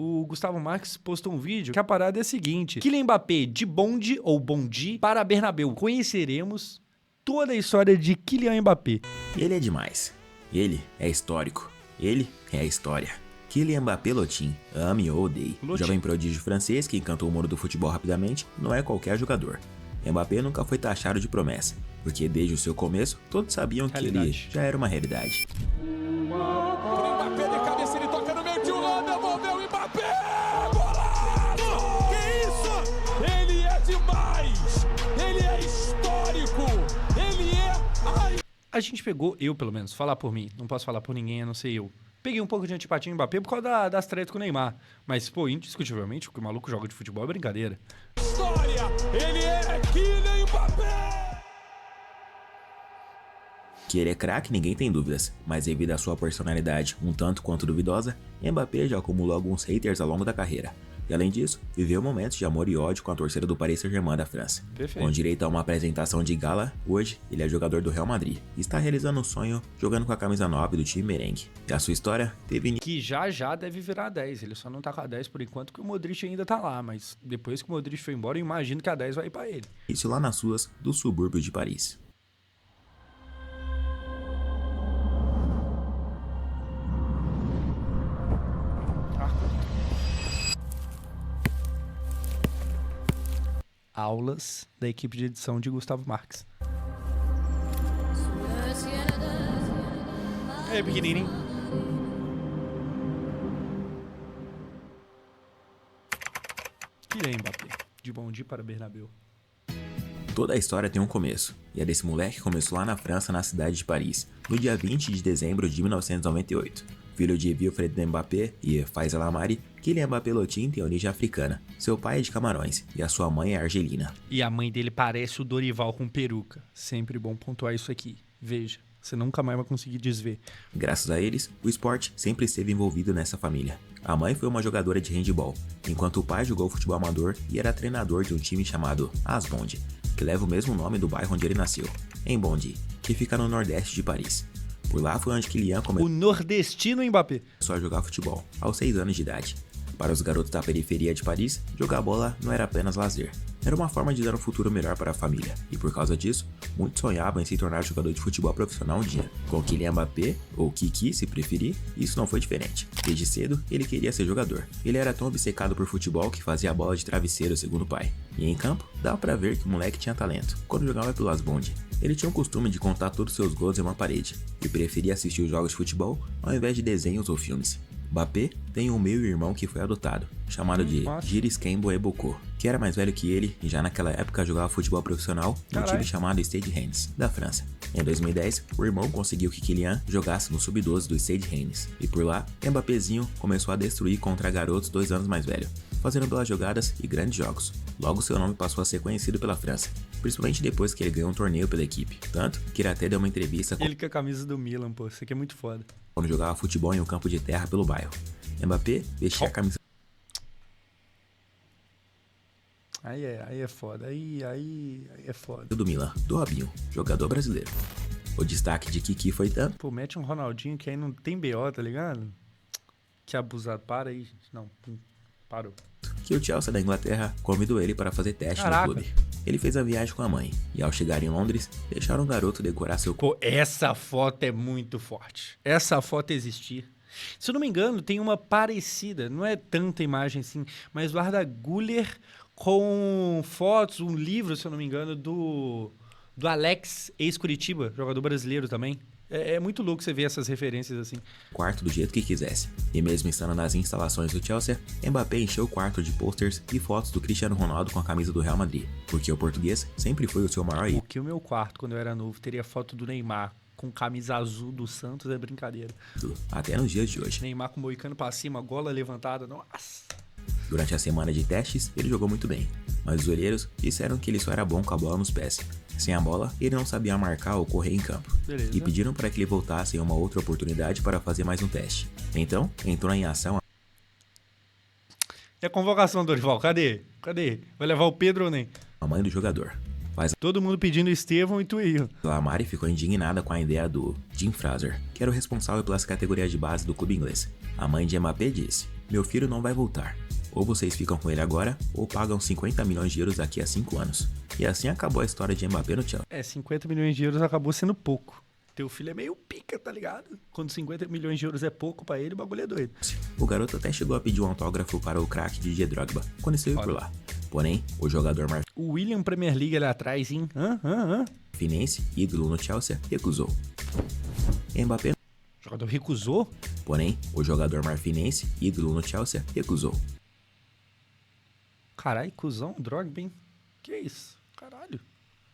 O Gustavo Marques postou um vídeo que a parada é a seguinte: Kylian Mbappé de bonde ou bondi para Bernabéu. Conheceremos toda a história de Kylian Mbappé. Ele é demais. Ele é histórico. Ele é a história. Kylian Mbappé Lotin, ame ou odeie. O jovem prodígio francês que encantou o mundo do futebol rapidamente não é qualquer jogador. Mbappé nunca foi taxado de promessa, porque desde o seu começo todos sabiam que ele já era uma realidade. Mbappé de cabeça, ele toca no meio de devolveu o Mbappé! Golaço! Que isso? Ele é demais! Ele é histórico! Ele é... A gente pegou, eu pelo menos, falar por mim, não posso falar por ninguém a não ser eu. Peguei um pouco de antipatia no Mbappé por causa das tretas com o Neymar. Mas, pô, indiscutivelmente, o que o maluco joga de futebol é brincadeira. História! Ele é Kylian Mbappé! Que ele é craque, ninguém tem dúvidas, mas devido à sua personalidade um tanto quanto duvidosa, Mbappé já acumulou alguns haters ao longo da carreira. E além disso, viveu momentos de amor e ódio com a torcida do Paris Saint-Germain da França. Perfeito. Com direito a uma apresentação de gala, hoje ele é jogador do Real Madrid e está realizando um sonho jogando com a camisa 9 do time merengue. E a sua história teve que já deve virar 10, ele só não tá com a 10 por enquanto, que o Modric ainda tá lá, mas depois que o Modric foi embora, eu imagino que a 10 vai ir pra ele. início lá nas ruas do subúrbio de Paris. Aulas da equipe de edição de Gustavo Marques. É pequenininho. Kylian Mbappé, de Bondy para Bernabéu. Toda a história tem um começo, e a desse moleque começou lá na França, na cidade de Paris, no dia 20 de dezembro de 1998. Filho de Wilfred Mbappé e Faisal Amari, Kylian Mbappé Lotin tem origem africana. Seu pai é de Camarões e a sua mãe é argelina. E a mãe dele parece o Dorival com peruca. Sempre bom pontuar isso aqui. Veja, você nunca mais vai conseguir desver. Graças a eles, o esporte sempre esteve envolvido nessa família. A mãe foi uma jogadora de handebol, enquanto o pai jogou futebol amador e era treinador de um time chamado AS Bondy, que leva o mesmo nome do bairro onde ele nasceu, em Bondy, que fica no nordeste de Paris. Por lá foi onde Kylian o nordestino Mbappé começou a jogar futebol, aos 6 anos de idade. Para os garotos da periferia de Paris, jogar bola não era apenas lazer. Era uma forma de dar um futuro melhor para a família, e por causa disso, muitos sonhavam em se tornar jogador de futebol profissional um dia. Com Kylian Mbappé, ou Kiki se preferir, isso não foi diferente. Desde cedo, ele queria ser jogador. Ele era tão obcecado por futebol que fazia a bola de travesseiro, segundo o pai. E em campo, dava pra ver que o moleque tinha talento, quando jogava pelo AS Bondy. Ele tinha o costume de contar todos seus gols em uma parede, e preferia assistir os jogos de futebol ao invés de desenhos ou filmes. Mbappé tem um meio-irmão que foi adotado, chamado de Giris Kembo Eboko, que era mais velho que ele e já naquela época jogava futebol profissional no time chamado Stade Rennes, da França. Em 2010, o irmão conseguiu que Kylian jogasse no sub-12 do Stade Rennes, e por lá, Mbappézinho começou a destruir contra garotos 2 anos mais velho, fazendo belas jogadas e grandes jogos. Logo seu nome passou a ser conhecido pela França, principalmente depois que ele ganhou um torneio pela equipe, tanto que ele até deu uma entrevista ele com a camisa do Milan, pô, isso aqui é muito foda. Quando jogava futebol em um campo de terra pelo bairro. Mbappé vestia a camisa aí é foda, aí é foda. do Milan, do Robinho, jogador brasileiro. O destaque de Kiki foi tanto... Pô, mete um Ronaldinho que aí não tem BO, tá ligado? Que abusado, para aí, gente. Não, parou. Que o Chelsea da Inglaterra convidou ele para fazer teste no clube. Ele fez a viagem com a mãe, e ao chegar em Londres, deixaram o garoto decorar seu corpo. Essa foto é muito forte. Essa foto existia. Se eu não me engano, tem uma parecida, não é tanta imagem assim, mas do Arda Güler com fotos, um livro, se eu não me engano, do Alex, ex-Curitiba, jogador brasileiro também. É muito louco você ver essas referências assim. Quarto do jeito que quisesse. E mesmo estando nas instalações do Chelsea, Mbappé encheu o quarto de posters e fotos do Cristiano Ronaldo com a camisa do Real Madrid, porque o português sempre foi o seu maior ídolo. Porque o meu quarto, quando eu era novo, teria foto do Neymar com camisa azul do Santos, é brincadeira. Até nos dias de hoje. Neymar com o moicano pra cima, gola levantada, nossa. Durante a semana de testes, ele jogou muito bem, mas os olheiros disseram que ele só era bom com a bola nos pés. Sem a bola, ele não sabia marcar ou correr em campo. Beleza. E pediram para que ele voltasse em uma outra oportunidade para fazer mais um teste. Então, entrou em ação. E a convocação, Dorival? Cadê? Vai levar o Pedro ou nem? A mãe do jogador. Todo mundo pedindo Estevão e tu aí. A Mari ficou indignada com a ideia do Jim Fraser, que era o responsável pelas categorias de base do clube inglês. A mãe de Mbappé disse: meu filho não vai voltar. Ou vocês ficam com ele agora, ou pagam 50 milhões de euros daqui a 5 anos. E assim acabou a história de Mbappé no Chelsea. 50 milhões de euros acabou sendo pouco. Teu filho é meio pica, tá ligado? Quando 50 milhões de euros é pouco pra ele, o bagulho é doido. O garoto até chegou a pedir um autógrafo para o craque Didier Drogba, quando esteve por lá. Porém, o jogador O William Premier League ali atrás, hein? marfinense, ídolo no Chelsea, recusou. Mbappé... O jogador recusou? Porém, o jogador marfinense, ídolo no Chelsea, recusou. Caralho, cuzão, Drogba, hein? Que isso? Caralho.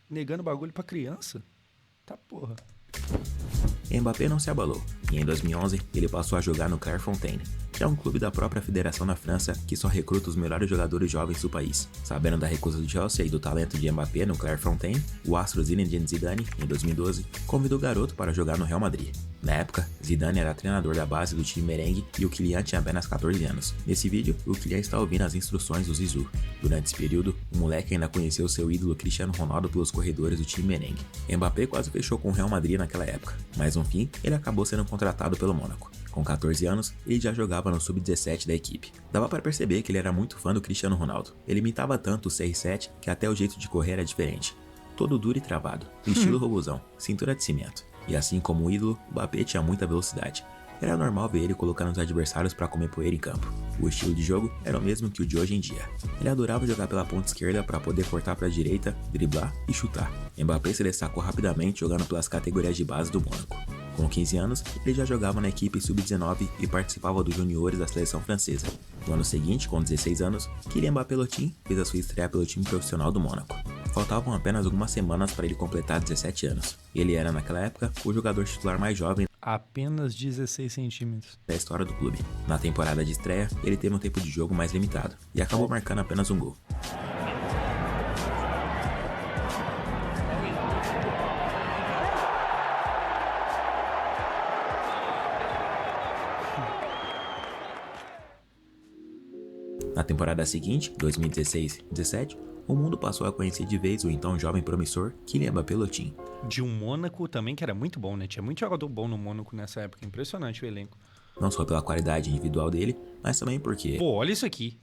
Negando bagulho pra criança? Tá porra. Mbappé não se abalou, e em 2011 ele passou a jogar no Clairefontaine, que é um clube da própria federação na França que só recruta os melhores jogadores jovens do país. Sabendo da recusa do Chelsea e do talento de Mbappé no Clairefontaine, o astro Zinedine Zidane, em 2012, convidou o garoto para jogar no Real Madrid. Na época, Zidane era treinador da base do time merengue e o Kylian tinha apenas 14 anos. Nesse vídeo, o Kylian está ouvindo as instruções do Zizou. Durante esse período, o moleque ainda conheceu seu ídolo Cristiano Ronaldo pelos corredores do time merengue. Mbappé quase fechou com o Real Madrid naquela época, mas no fim, ele acabou sendo contratado pelo Mônaco. Com 14 anos, ele já jogava no sub-17 da equipe. Dava para perceber que ele era muito fã do Cristiano Ronaldo. Ele imitava tanto o CR7 que até o jeito de correr era diferente. Todo duro e travado, estilo robozão, cintura de cimento. E assim como o ídolo, o Mbappé tinha muita velocidade. Era normal ver ele colocando os adversários para comer poeira em campo. O estilo de jogo era o mesmo que o de hoje em dia. Ele adorava jogar pela ponta esquerda para poder cortar para a direita, driblar e chutar. Mbappé se destacou rapidamente jogando pelas categorias de base do Mônaco. Com 15 anos, ele já jogava na equipe sub-19 e participava dos juniores da seleção francesa. No ano seguinte, com 16 anos, Kylian Mbappé Lotin fez a sua estreia pelo time profissional do Mônaco. Faltavam apenas algumas semanas para ele completar 17 anos. Ele era, naquela época, o jogador titular mais jovem apenas 16 centímetros da história do clube. Na temporada de estreia, ele teve um tempo de jogo mais limitado e acabou marcando apenas um gol. Na temporada seguinte, 2016-17, o mundo passou a conhecer de vez o então jovem promissor Kylian Mbappé Lotin. De um Mônaco também que era muito bom, né? Tinha muito jogador bom no Mônaco nessa época. Impressionante o elenco. Não só pela qualidade individual dele, mas também porque... Pô, olha isso aqui.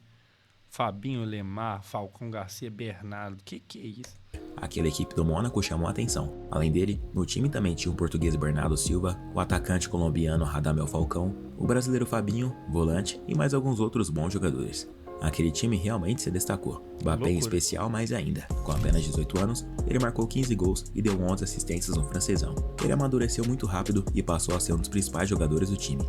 Fabinho, Lemar, Falcão Garcia, Bernardo. Que é isso? Aquela equipe do Mônaco chamou a atenção. Além dele, no time também tinha o português Bernardo Silva, o atacante colombiano Radamel Falcão, o brasileiro Fabinho, volante e mais alguns outros bons jogadores. Aquele time realmente se destacou. Mbappé em especial mais ainda. Com apenas 18 anos, ele marcou 15 gols e deu 11 assistências no francesão. Ele amadureceu muito rápido e passou a ser um dos principais jogadores do time.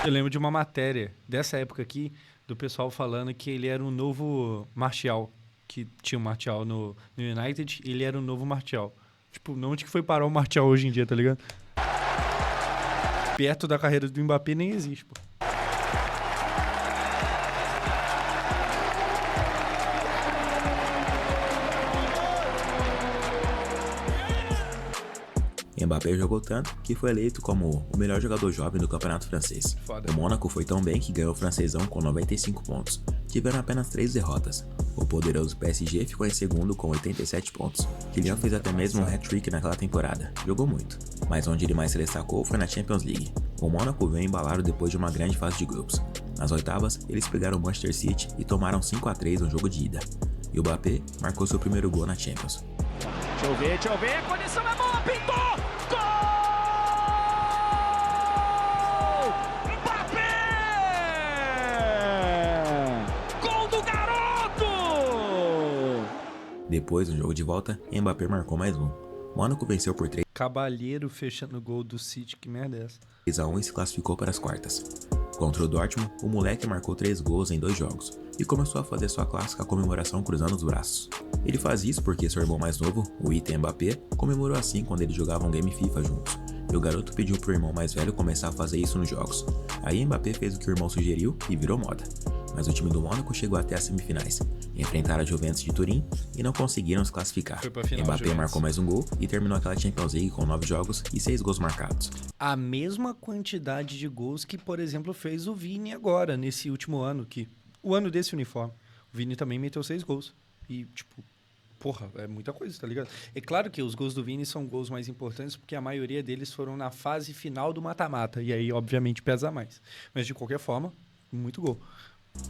Eu lembro de uma matéria dessa época aqui, do pessoal falando que ele era um novo Martial. Que tinha o Martial no United, ele era o novo Martial. Tipo, onde que foi parar o Martial hoje em dia, tá ligado? Perto da carreira do Mbappé nem existe, pô. Mbappé jogou tanto que foi eleito como o melhor jogador jovem do campeonato francês. Foda. O Mônaco foi tão bem que ganhou o francesão com 95 pontos. Tiveram apenas 3 derrotas. O poderoso PSG ficou em segundo com 87 pontos. Kylian fez até mesmo um hat-trick naquela temporada. Jogou muito. Mas onde ele mais se destacou foi na Champions League. O Mônaco veio embalado depois de uma grande fase de grupos. Nas oitavas, eles pegaram o Manchester City e tomaram 5-3 no jogo de ida. E o Mbappé marcou seu primeiro gol na Champions. Deixa eu ver, a condição é boa, pintou! Gol! Mbappé! Gol do garoto! Depois, no jogo de volta, Mbappé marcou mais um. Mônaco venceu por 3 Cabalheiro fechando o gol do City, que merda é essa? 3-1 e se classificou para as quartas. Contra o Dortmund, o moleque marcou 3 gols em 2 jogos e começou a fazer sua clássica comemoração cruzando os braços. Ele faz isso porque seu irmão mais novo, o Ethan Mbappé, comemorou assim quando eles jogavam game FIFA juntos, e o garoto pediu pro irmão mais velho começar a fazer isso nos jogos. Aí Mbappé fez o que o irmão sugeriu e virou moda. Mas o time do Mônaco chegou até as semifinais, enfrentaram a Juventus de Turim e não conseguiram se classificar. Mbappé marcou mais um gol e terminou aquela Champions League com 9 jogos e 6 gols marcados. A mesma quantidade de gols que, por exemplo, fez o Vini agora, nesse último ano, o ano desse uniforme. O Vini também meteu 6 gols. E, tipo, Porra, é muita coisa, tá ligado? É claro que os gols do Vini são gols mais importantes porque a maioria deles foram na fase final do mata-mata. E aí, obviamente, pesa mais. Mas, de qualquer forma, muito gol.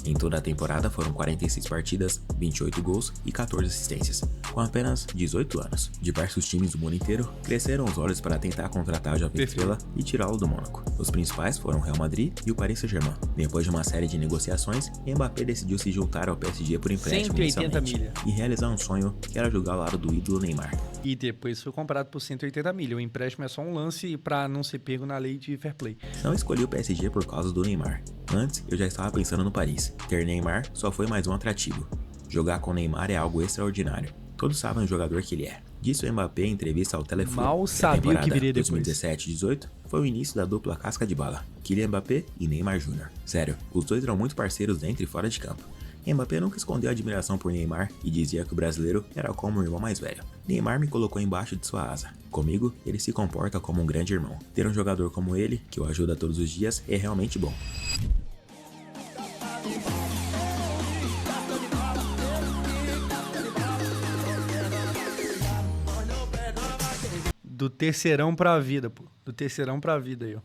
Em toda a temporada foram 46 partidas, 28 gols e 14 assistências. Com apenas 18 anos, diversos times do mundo inteiro cresceram os olhos para tentar contratar a jovem estrela e tirá-lo do Mônaco. Os principais foram o Real Madrid e o Paris Saint-Germain. Depois de uma série de negociações, Mbappé decidiu se juntar ao PSG por empréstimo 180 milha. e realizar um sonho que era jogar ao lado do ídolo Neymar. E depois foi comprado por 180 milha. O empréstimo é só um lance para não ser pego na lei de fair play. Não escolhi o PSG por causa do Neymar. Antes, eu já estava pensando no Paris. Ter Neymar só foi mais um atrativo. Jogar com Neymar é algo extraordinário. Todos sabem o jogador que ele é. Disse o Mbappé em entrevista ao Telefone. Mal sabia o que viria depois. 2017-18 foi o início da dupla casca de bala. Kylian Mbappé e Neymar Jr. Sério, os dois eram muito parceiros dentro e fora de campo. Mbappé nunca escondeu a admiração por Neymar e dizia que o brasileiro era como um irmão mais velho. Neymar me colocou embaixo de sua asa. Comigo, ele se comporta como um grande irmão. Ter um jogador como ele, que o ajuda todos os dias, é realmente bom. Do terceirão pra vida, pô. Do terceirão pra vida aí, ó.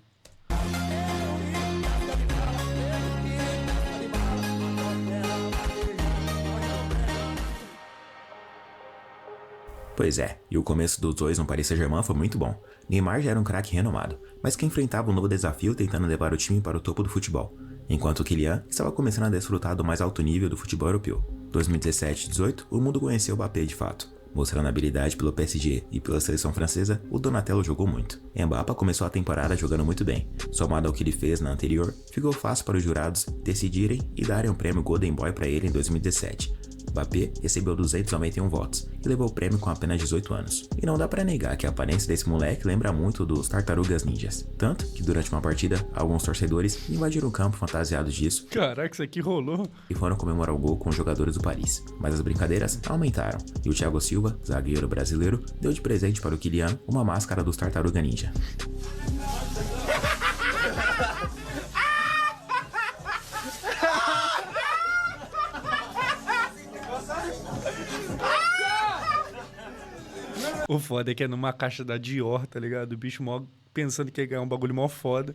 Pois é, e o começo dos dois no Paris Saint-Germain foi muito bom. Neymar já era um craque renomado, mas que enfrentava um novo desafio tentando levar o time para o topo do futebol, enquanto Kylian estava começando a desfrutar do mais alto nível do futebol europeu. 2017-18, o mundo conheceu o Mbappé de fato. Mostrando habilidade pelo PSG e pela seleção francesa, o Donatello jogou muito. Mbappé começou a temporada jogando muito bem. Somado ao que ele fez na anterior, ficou fácil para os jurados decidirem e darem o prêmio Golden Boy para ele em 2017. Mbappé recebeu 291 votos e levou o prêmio com apenas 18 anos. E não dá pra negar que a aparência desse moleque lembra muito dos Tartarugas Ninjas. Tanto que durante uma partida, alguns torcedores invadiram o campo fantasiados disso. Caraca, isso aqui rolou. E foram comemorar o gol com os jogadores do Paris. Mas as brincadeiras aumentaram. E o Thiago Silva, zagueiro brasileiro, deu de presente para o Kylian uma máscara dos Tartaruga Ninja. O foda é que é numa caixa da Dior, tá ligado? O bicho mó pensando que ia ganhar um bagulho mó foda.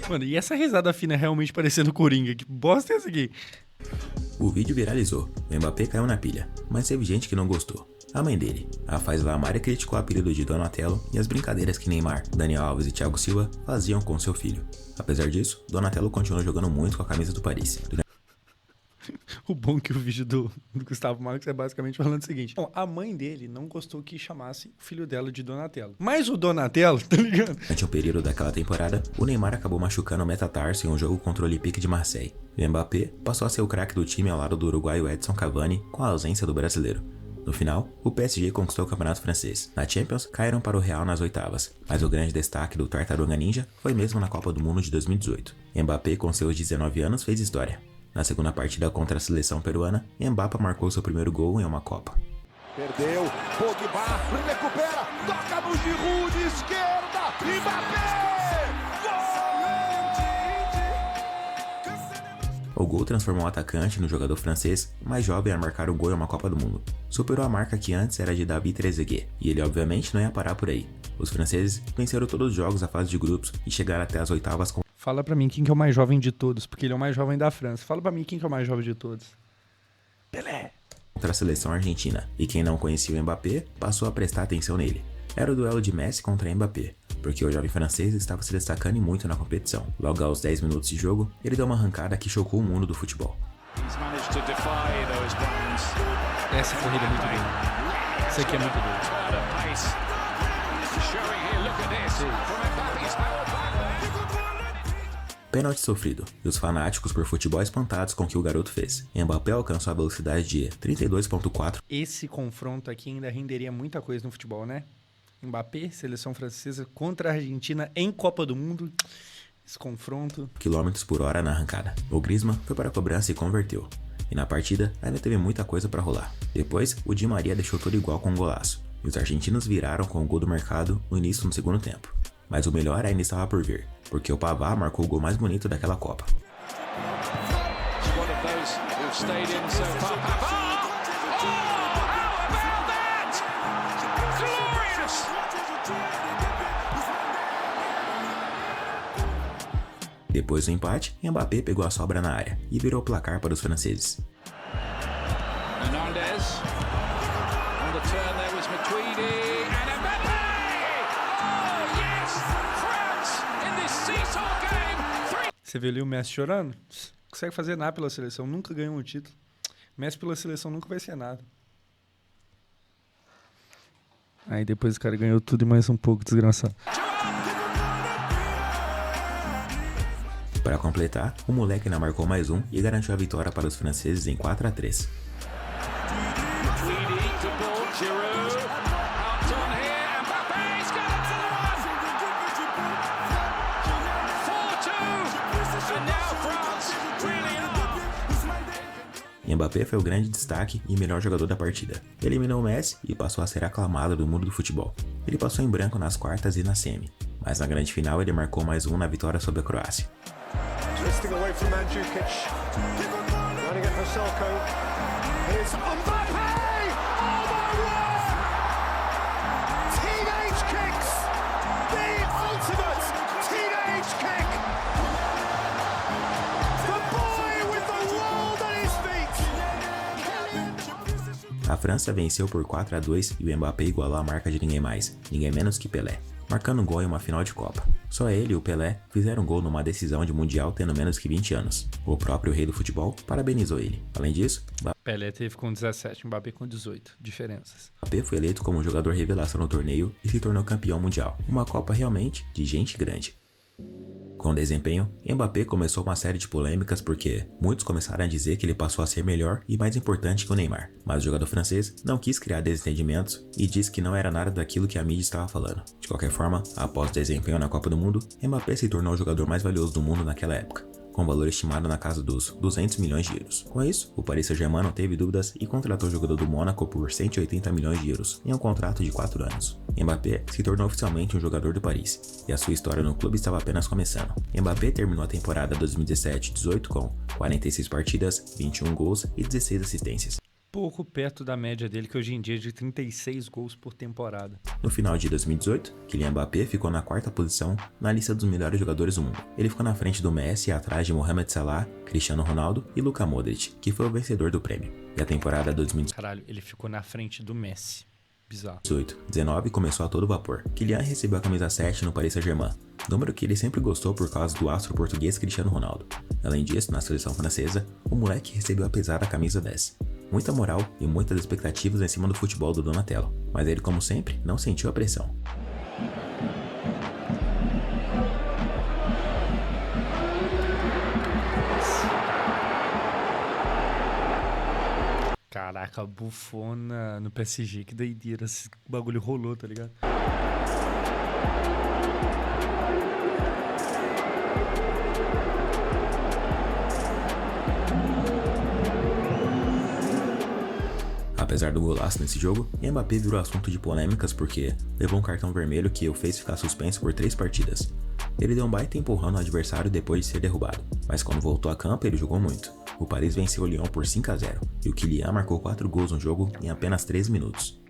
Mano, e essa risada fina realmente parecendo Coringa? Que bosta é essa aqui? O vídeo viralizou, o Mbappé caiu na pilha, mas teve gente que não gostou. A mãe dele, a Faisla Maria, criticou o apelido de Donatello e as brincadeiras que Neymar, Daniel Alves e Thiago Silva faziam com seu filho. Apesar disso, Donatello continuou jogando muito com a camisa do Paris. O bom é que o vídeo do Gustavo Marques é basicamente falando o seguinte. Bom, a mãe dele não gostou que chamasse o filho dela de Donatello. Mas o Donatello, tá ligado? Durante o período daquela temporada, o Neymar acabou machucando o metatarso em um jogo contra o Olympique de Marseille. O Mbappé passou a ser o craque do time ao lado do uruguaio Edson Cavani, com a ausência do brasileiro. No final, o PSG conquistou o campeonato francês. Na Champions, caíram para o Real nas oitavas, mas o grande destaque do Tartaruga Ninja foi mesmo na Copa do Mundo de 2018. Mbappé, com seus 19 anos, fez história. Na segunda partida contra a seleção peruana, Mbappé marcou seu primeiro gol em uma Copa. Perdeu, Pogba, recupera, toca no Giroud de esquerda, Mbappé! O gol transformou o atacante no jogador francês mais jovem a marcar um gol em uma Copa do Mundo. Superou a marca que antes era de David Trezeguet, e ele obviamente não ia parar por aí. Os franceses venceram todos os jogos da fase de grupos e chegaram até as oitavas com... Fala pra mim quem que é o mais jovem de todos, porque ele é o mais jovem da França. Fala pra mim quem que é o mais jovem de todos. Pelé! Contra a seleção argentina, e quem não conhecia o Mbappé passou a prestar atenção nele. Era o duelo de Messi contra Mbappé, porque o jovem francês estava se destacando muito na competição. Logo aos 10 minutos de jogo, ele deu uma arrancada que chocou o mundo do futebol. Essa corrida é muito boa. Isso aqui é muito bom. Pênalti sofrido, e os fanáticos por futebol espantados com o que o garoto fez. Mbappé alcançou a velocidade de 32.4. Esse confronto aqui ainda renderia muita coisa no futebol, né? Mbappé, seleção francesa contra a Argentina em Copa do Mundo. Esse confronto. km por hora na arrancada. O Griezmann foi para a cobrança e converteu. E na partida ainda teve muita coisa para rolar. Depois, o Di Maria deixou tudo igual com um golaço. E os argentinos viraram com o gol do mercado no início do segundo tempo. Mas o melhor ainda estava por vir, porque o Pavard marcou o gol mais bonito daquela Copa. Depois do empate, Mbappé pegou a sobra na área e virou o placar para os franceses. Você viu ali o Messi chorando? Não consegue fazer nada pela seleção, nunca ganhou um título. Messi pela seleção nunca vai ser nada. Aí depois o cara ganhou tudo e mais um pouco, desgraçado. Para completar, o moleque ainda marcou mais um e garantiu a vitória para os franceses em 4-3. Mbappé foi o grande destaque e melhor jogador da partida. Eliminou o Messi e passou a ser aclamado do mundo do futebol. Ele passou em branco nas quartas e na semi, mas na grande final ele marcou mais um na vitória sobre a Croácia. A França venceu por 4-2 e o Mbappé igualou a marca de ninguém mais, ninguém menos que Pelé, marcando um gol em uma final de Copa. Só ele e o Pelé fizeram gol numa decisão de Mundial tendo menos que 20 anos. O próprio rei do futebol parabenizou ele. Além disso, Pelé teve com 17, Mbappé com 18, diferenças. Mbappé foi eleito como jogador revelação no torneio e se tornou campeão mundial. Uma Copa realmente de gente grande. Com o desempenho, Mbappé começou uma série de polêmicas porque muitos começaram a dizer que ele passou a ser melhor e mais importante que o Neymar, mas o jogador francês não quis criar desentendimentos e disse que não era nada daquilo que a mídia estava falando. De qualquer forma, após o desempenho na Copa do Mundo, Mbappé se tornou o jogador mais valioso do mundo naquela época, com valor estimado na casa dos 200 milhões de euros. Com isso, o Paris Saint-Germain não teve dúvidas e contratou o jogador do Mônaco por 180 milhões de euros em um contrato de 4 anos. Mbappé se tornou oficialmente um jogador do Paris, e a sua história no clube estava apenas começando. Mbappé terminou a temporada 2017-18 com 46 partidas, 21 gols e 16 assistências. Pouco perto da média dele, que hoje em dia é de 36 gols por temporada. No final de 2018, Kylian Mbappé ficou na 4ª posição na lista dos melhores jogadores do mundo. Ele ficou na frente do Messi e atrás de Mohamed Salah, Cristiano Ronaldo e Luka Modric, que foi o vencedor do prêmio. E a temporada 2018... Caralho, ele ficou na frente do Messi. Bizarro. 18-19 começou a todo vapor. Kylian recebeu a camisa 7 no Paris Saint-Germain, número que ele sempre gostou por causa do astro português Cristiano Ronaldo. Além disso, na seleção francesa, o moleque recebeu a pesada camisa 10. Muita moral e muitas expectativas em cima do futebol do Donatello, mas ele, como sempre, não sentiu a pressão. Caraca, bufona no PSG, que doideira, esse bagulho rolou, tá ligado? Apesar do golaço nesse jogo, Mbappé virou assunto de polêmicas porque levou um cartão vermelho que o fez ficar suspenso por 3 partidas. Ele deu um baita empurrão no adversário depois de ser derrubado, mas quando voltou a campo ele jogou muito. O Paris venceu o Lyon por 5-0 e o Kylian marcou 4 gols no jogo em apenas 13 minutos.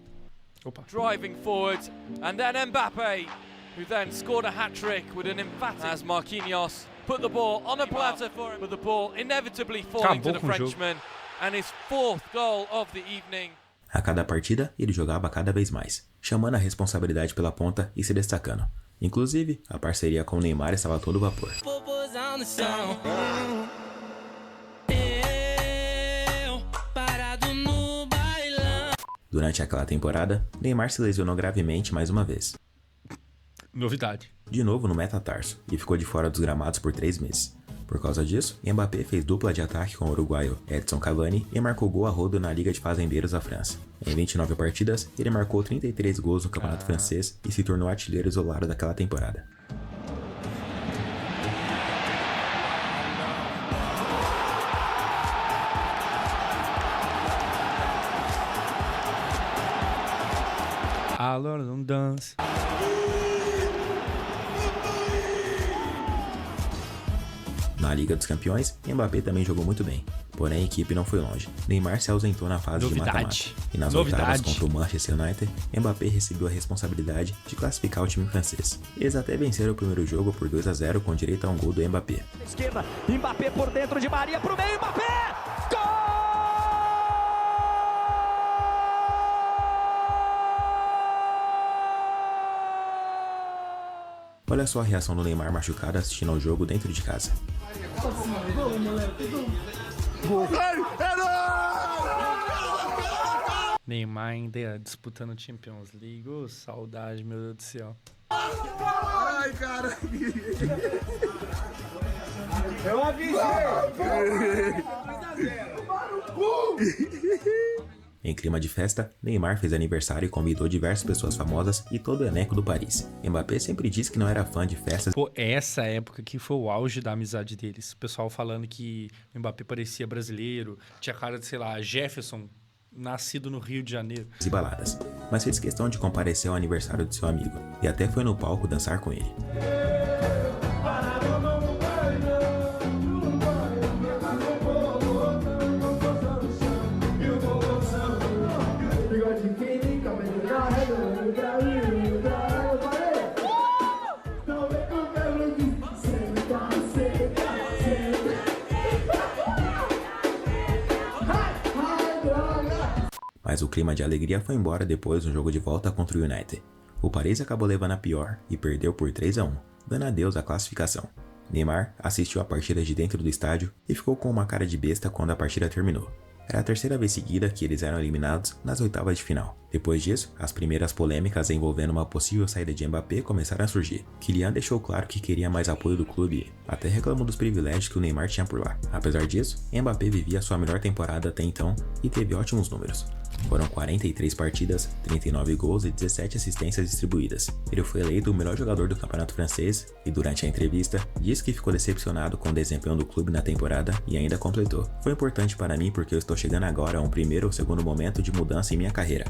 Opa. Driving forward, and then Mbappe, who then scored a hat-trick with an emphatic as Marquinhos put the ball on a platter for him, but the ball inevitably falling to the Frenchman, and his 4th goal of the evening. A cada partida, ele jogava cada vez mais, chamando a responsabilidade pela ponta e se destacando. Inclusive, a parceria com o Neymar estava a todo vapor. Durante aquela temporada, Neymar se lesionou gravemente mais uma vez. Novidade. De novo no metatarso, e ficou de fora dos gramados por 3 meses. Por causa disso, Mbappé fez dupla de ataque com o uruguaio Edson Cavani e marcou gol a rodo na Liga de Fazendeiros da França. Em 29 partidas, ele marcou 33 gols no Campeonato Francês e se tornou artilheiro isolado daquela temporada. Alors on danse. Na Liga dos Campeões, Mbappé também jogou muito bem, porém a equipe não foi longe. Neymar se ausentou na fase de mata-mata, e nas oitavas contra o Manchester United, Mbappé recebeu a responsabilidade de classificar o time francês. Eles até venceram o primeiro jogo por 2-0 com direito a um gol do Mbappé. Esquerda, Mbappé por dentro de Maria pro meio, Mbappé! Gol! Olha só a reação do Neymar machucado assistindo ao jogo dentro de casa. Neymar ainda disputando Champions League. Ô, saudade, meu Deus do céu. Ai, cara. Eu avisei. Em clima de festa, Neymar fez aniversário e convidou diversas pessoas famosas e todo o elenco do Paris. Mbappé sempre disse que não era fã de festas. Pô, essa época que foi o auge da amizade deles. O pessoal falando que o Mbappé parecia brasileiro, tinha cara de, sei lá, Jefferson, nascido no Rio de Janeiro. E baladas, mas fez questão de comparecer ao aniversário de seu amigo e até foi no palco dançar com ele. Mas o clima de alegria foi embora depois do jogo de volta contra o United. O Paris acabou levando a pior e perdeu por 3-1, dando adeus à classificação. Neymar assistiu a partida de dentro do estádio e ficou com uma cara de besta quando a partida terminou. Era a terceira vez seguida que eles eram eliminados nas oitavas de final. Depois disso, as primeiras polêmicas envolvendo uma possível saída de Mbappé começaram a surgir. Kylian deixou claro que queria mais apoio do clube, até reclamou dos privilégios que o Neymar tinha por lá. Apesar disso, Mbappé vivia sua melhor temporada até então e teve ótimos números. Foram 43 partidas, 39 gols e 17 assistências distribuídas. Ele foi eleito o melhor jogador do campeonato francês e durante a entrevista disse que ficou decepcionado com o desempenho do clube na temporada e ainda completou. Foi importante para mim porque eu estou chegando agora a um primeiro ou segundo momento de mudança em minha carreira.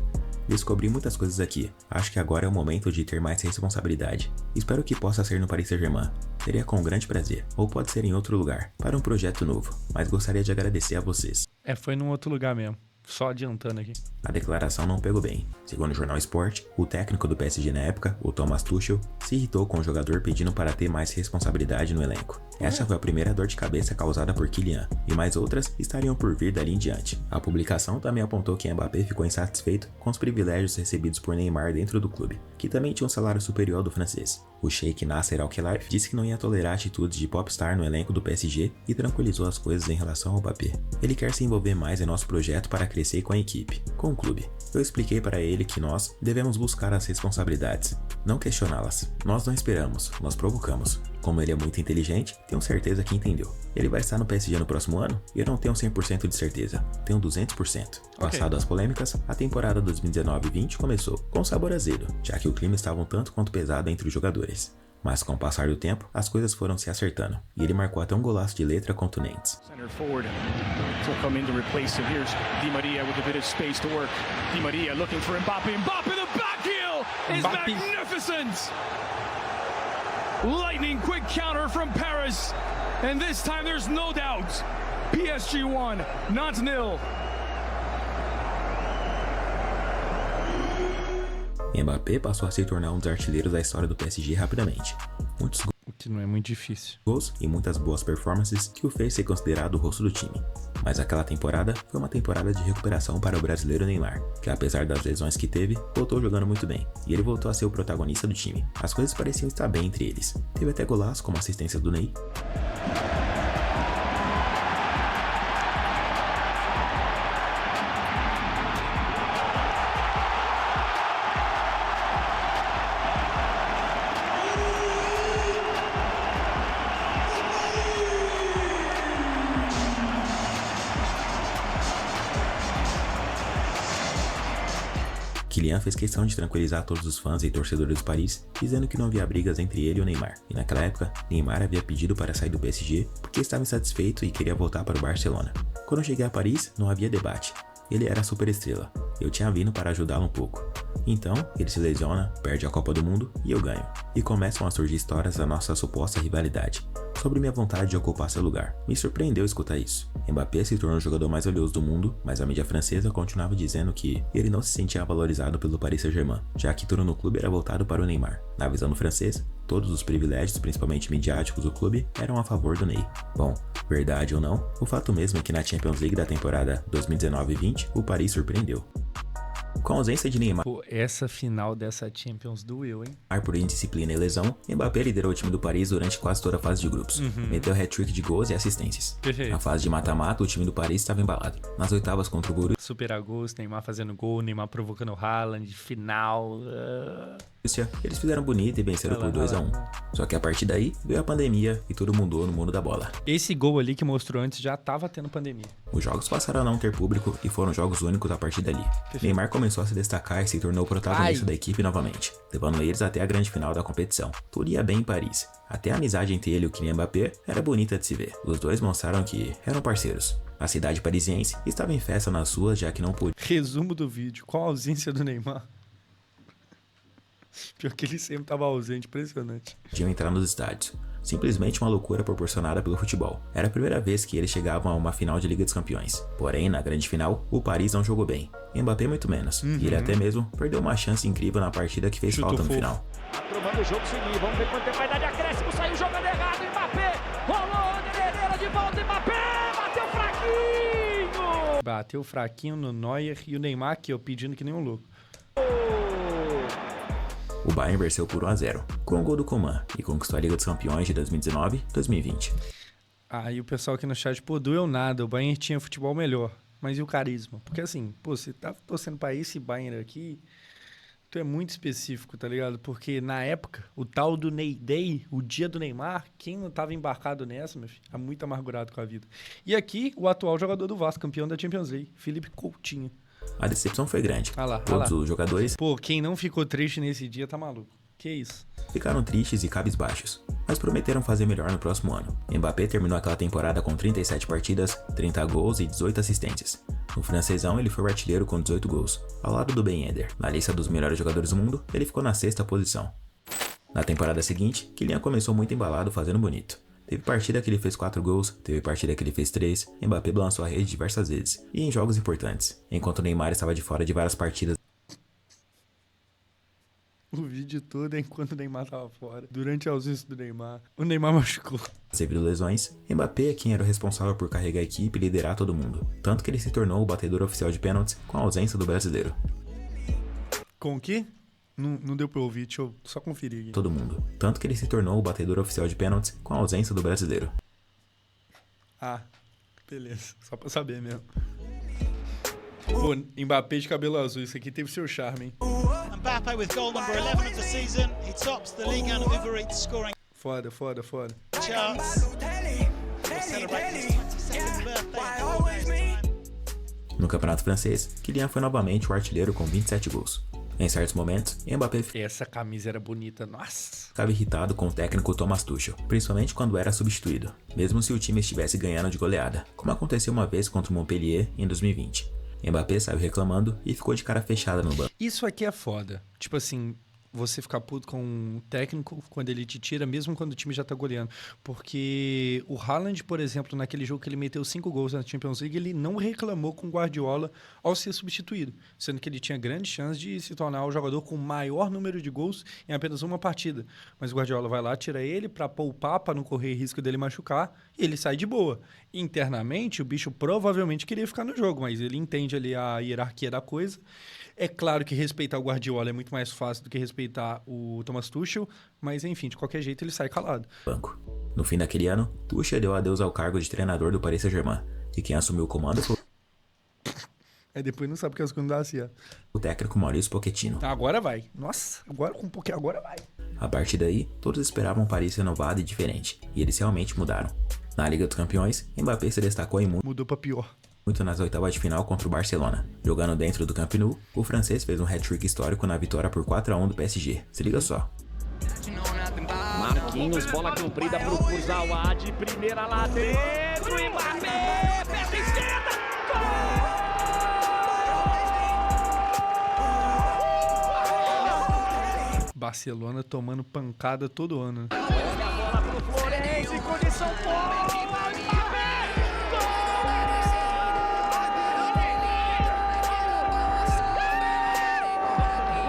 Descobri muitas coisas aqui. Acho que agora é o momento de ter mais responsabilidade. Espero que possa ser no Paris Saint-Germain. Seria com grande prazer. Ou pode ser em outro lugar, para um projeto novo. Mas gostaria de agradecer a vocês. Foi num outro lugar mesmo. Só adiantando aqui. A declaração não pegou bem. Segundo o jornal Sport, o técnico do PSG na época, o Thomas Tuchel, se irritou com o jogador pedindo para ter mais responsabilidade no elenco. Essa foi a primeira dor de cabeça causada por Kylian, e mais outras estariam por vir dali em diante. A publicação também apontou que Mbappé ficou insatisfeito com os privilégios recebidos por Neymar dentro do clube, que também tinha um salário superior ao do francês. O Sheikh Nasser Al-Khelaifi disse que não ia tolerar atitudes de popstar no elenco do PSG e tranquilizou as coisas em relação ao Mbappé. Ele quer se envolver mais em nosso projeto para crescer com a equipe, com o clube. Eu expliquei para ele que nós devemos buscar as responsabilidades, não questioná-las. Nós não esperamos, nós provocamos. Como ele é muito inteligente, tenho certeza que entendeu. Ele vai estar no PSG no próximo ano? Eu não tenho 100% de certeza, tenho 200%. Passado as polêmicas, a temporada 2019-20 começou com sabor azedo, já que o clima estava um tanto quanto pesado entre os jogadores. Mas com o passar do tempo, as coisas foram se acertando, e ele marcou até um golaço de letra contra o Nantes. Di Maria with a bit of space to work. Di Maria looking for Mbappé. Mbappé, the back heel is magnificent. Lightning quick counter from Paris. And this time there's no doubt. PSG 1, Nantes 0. Mbappé passou a se tornar um dos artilheiros da história do PSG rapidamente. Muitos gols, que não é muito difícil. E muitas boas performances que o fez ser considerado o rosto do time. Mas aquela temporada foi uma temporada de recuperação para o brasileiro Neymar, que apesar das lesões que teve, voltou jogando muito bem, e ele voltou a ser o protagonista do time. As coisas pareciam estar bem entre eles. Teve até golaço como assistência do Ney. Kylian fez questão de tranquilizar todos os fãs e torcedores do Paris, dizendo que não havia brigas entre ele e o Neymar. E naquela época, Neymar havia pedido para sair do PSG porque estava insatisfeito e queria voltar para o Barcelona. Quando eu cheguei a Paris, não havia debate. Ele era a superestrela. Eu tinha vindo para ajudá-lo um pouco. Então, ele se lesiona, perde a Copa do Mundo e eu ganho. E começam a surgir histórias da nossa suposta rivalidade, sobre minha vontade de ocupar seu lugar. Me surpreendeu escutar isso. Mbappé se tornou o jogador mais valioso do mundo, mas a mídia francesa continuava dizendo que ele não se sentia valorizado pelo Paris Saint-Germain, já que tudo no clube era voltado para o Neymar. Na visão do francês, todos os privilégios, principalmente midiáticos do clube, eram a favor do Ney. Bom, verdade ou não, o fato mesmo é que na Champions League da temporada 2019-20, o Paris surpreendeu. Com a ausência de Neymar Pô, essa final dessa Champions doeu, hein? por indisciplina e lesão, Mbappé liderou o time do Paris durante quase toda a fase de grupos. Meteu hat-trick de gols e assistências. Perfeito. Na fase de mata-mata, o time do Paris estava embalado. Nas oitavas contra o Borussia, Super a gols, Neymar fazendo gol, Neymar provocando o Haaland, final. eles fizeram bonito e venceram por 2-1. Só que a partir daí, veio a pandemia e tudo mudou no mundo da bola. Esse gol ali que mostrou antes já tava tendo pandemia. Os jogos passaram a não ter público e foram jogos únicos a partir dali. Neymar começou a se destacar e se tornou o protagonista da equipe novamente, levando eles até a grande final da competição. Tudo ia bem em Paris. Até a amizade entre ele e o Kylian Mbappé era bonita de se ver. Os dois mostraram que eram parceiros. A cidade parisiense estava em festa nas ruas, já que não Resumo do vídeo, com a ausência do Neymar. Pior que ele sempre tava ausente, impressionante. podiam entrar nos estádios. Simplesmente uma loucura proporcionada pelo futebol. Era a primeira vez que eles chegavam a uma final de Liga dos Campeões. Porém, na grande final, o Paris não jogou bem. Mbappé muito menos. E ele até mesmo perdeu uma chance incrível na partida que fez falta no final. Aprovando o jogo seguinte, vamos ver quanto tempo vai dar de acréscimo, saiu jogando errado, Mbappé, rolou, Herrera de volta, Mbappé, bateu fraquinho! Bateu fraquinho no Neuer e o Neymar aqui, ó, pedindo que nem um louco. O Bayern venceu por 1-0, com o gol do Coman, e conquistou a Liga dos Campeões de 2019-2020. Aí o pessoal aqui no chat, pô, doeu nada, o Bayern tinha futebol melhor, mas e o carisma? Porque assim, pô, você tá torcendo pra esse Bayern aqui, tu é muito específico, tá ligado? Porque na época, o tal do Ney Day, o dia do Neymar, quem não tava embarcado nessa, meu filho, tá muito amargurado com a vida. E aqui, o atual jogador do Vasco, campeão da Champions League, Felipe Coutinho. A decepção foi grande. Ah Todos lá. os jogadores Pô, quem não ficou triste nesse dia tá maluco. Que isso? ficaram tristes e cabisbaixos, mas prometeram fazer melhor no próximo ano. Mbappé terminou aquela temporada com 37 partidas, 30 gols e 18 assistências. No francesão, ele foi o artilheiro com 18 gols, ao lado do Ben Yedder. Na lista dos melhores jogadores do mundo, ele ficou na 6ª posição. Na temporada seguinte, Kylian começou muito embalado fazendo bonito. Teve partida que ele fez 4 gols, teve partida que ele fez 3, Mbappé balançou a rede diversas vezes, e em jogos importantes, enquanto Neymar estava de fora de várias partidas. O vídeo todo é enquanto o Neymar tava fora. Durante a ausência do Neymar, o Neymar machucou. Devido lesões, Mbappé é quem era o responsável por carregar a equipe e liderar todo mundo, tanto que ele se tornou o batedor oficial de pênaltis com a ausência do brasileiro. Com o quê? Não deu pra ouvir, deixa eu só conferir aqui. Todo mundo, tanto que ele se tornou o batedor oficial de pênaltis com a ausência do brasileiro. Ah, beleza. Só pra saber mesmo. Pô, Mbappé de cabelo azul, isso aqui teve seu charme, hein? Mbappé with goal number 11 of the season. He tops the Ligue 1 Uber Eats scoring Foda, foda, foda. charts. We're celebrating his 22nd birthday. No campeonato francês, Kylian foi novamente o artilheiro com 27 gols. Em certos momentos, Mbappé Essa camisa era bonita, nossa. ficava irritado com o técnico Thomas Tuchel, principalmente quando era substituído, mesmo se o time estivesse ganhando de goleada, como aconteceu uma vez contra o Montpellier em 2020. Mbappé saiu reclamando e ficou de cara fechada no banco. Isso aqui é foda. Tipo assim, você ficar puto com um técnico quando ele te tira, mesmo quando o time já tá goleando. Porque o Haaland, por exemplo, naquele jogo que ele meteu 5 gols na Champions League, ele não reclamou com o Guardiola ao ser substituído, sendo que ele tinha grande chance de se tornar o jogador com o maior número de gols em apenas uma partida. Mas o Guardiola vai lá, tira ele pra poupar, pra não correr risco dele machucar, e ele sai de boa. Internamente, o bicho provavelmente queria ficar no jogo, mas ele entende ali a hierarquia da coisa. É claro que respeitar o Guardiola é muito mais fácil do que respeitar o Thomas Tuchel, mas enfim, de qualquer jeito ele sai calado. No fim daquele ano, Tuchel deu adeus ao cargo de treinador do Paris Saint-Germain, e quem assumiu o comando foi Aí depois não sabe que as coisas não dão certo. o técnico Mauricio Pochettino. Agora vai. Nossa, agora com um pouquinho, agora vai. A partir daí, todos esperavam um Paris renovado e diferente, e eles realmente mudaram. Na Liga dos Campeões, Mbappé se destacou em Mudou pra pior. muito nas oitavas de final contra o Barcelona. Jogando dentro do Camp Nou, o francês fez um hat-trick histórico na vitória por 4-1 do PSG. Se liga só. Marquinhos, bola comprida pro Kurzawa, de primeira lá dentro, Mbappé, perna esquerda, gol! Barcelona tomando pancada todo ano. Né? Olha a bola pro Florenzi, condição boa, Mbappé! Gol!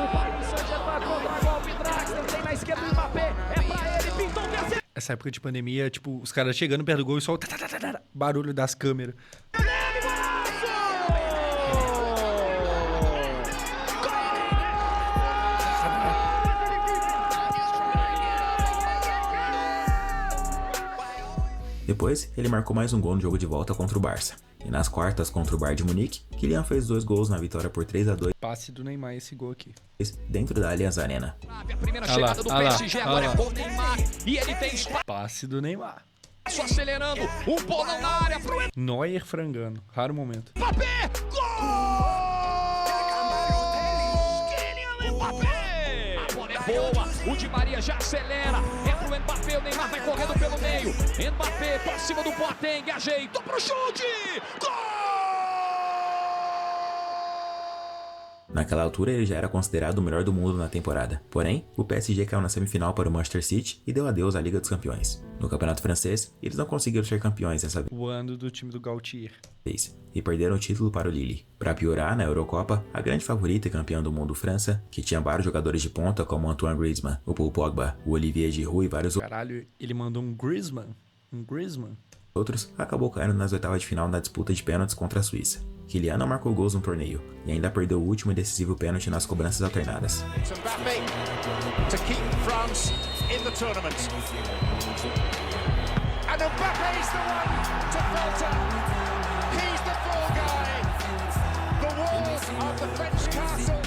O Paris Saint-Germain contra-golpe, Draxler tem na esquerda o Mbappé, é pra ele, pintou o terceiro. Essa época de pandemia, tipo, os caras chegando perto do gol e só o barulho das câmeras. Depois, ele marcou mais um gol no jogo de volta contra o Barça. E nas quartas contra o Bayern de Munique, Kylian fez 2 gols na vitória por 3-2. Passe do Neymar esse gol aqui. Dentro da Allianz Arena. A primeira chegada do PSG agora é com o Neymar e ele tem espaço Passe do Neymar. acelerando, um bolão na área pro Neuer frangando. Raro momento. Mbappé! Gol! Kylian Mbappé! A bola é boa, o Di Maria já acelera, é pro Mbappé, o Neymar vai correndo pelo meio. Mbappé pra cima do Boateng, ajeitou pro chute! Gol! Naquela altura ele já era considerado o melhor do mundo na temporada. Porém, o PSG caiu na semifinal para o Manchester City e deu adeus à Liga dos Campeões. No Campeonato Francês, eles não conseguiram ser campeões dessa O ano do time do Gautier. vez e perderam o título para o Lille. Para piorar, na Eurocopa, a grande favorita e campeã do mundo França, que tinha vários jogadores de ponta como Antoine Griezmann, o Paul Pogba, o Olivier Giroud e vários Caralho, ele mandou um Griezmann. Um Griezmann. outros, acabou caindo nas oitavas de final na disputa de pênaltis contra a Suíça. Kylian não marcou gols no torneio e ainda perdeu o último e decisivo pênalti nas cobranças alternadas. Mbappé to keep France in the tournament. And Mbappé's the one to falter. He's the fall guy. The walls of the French castle.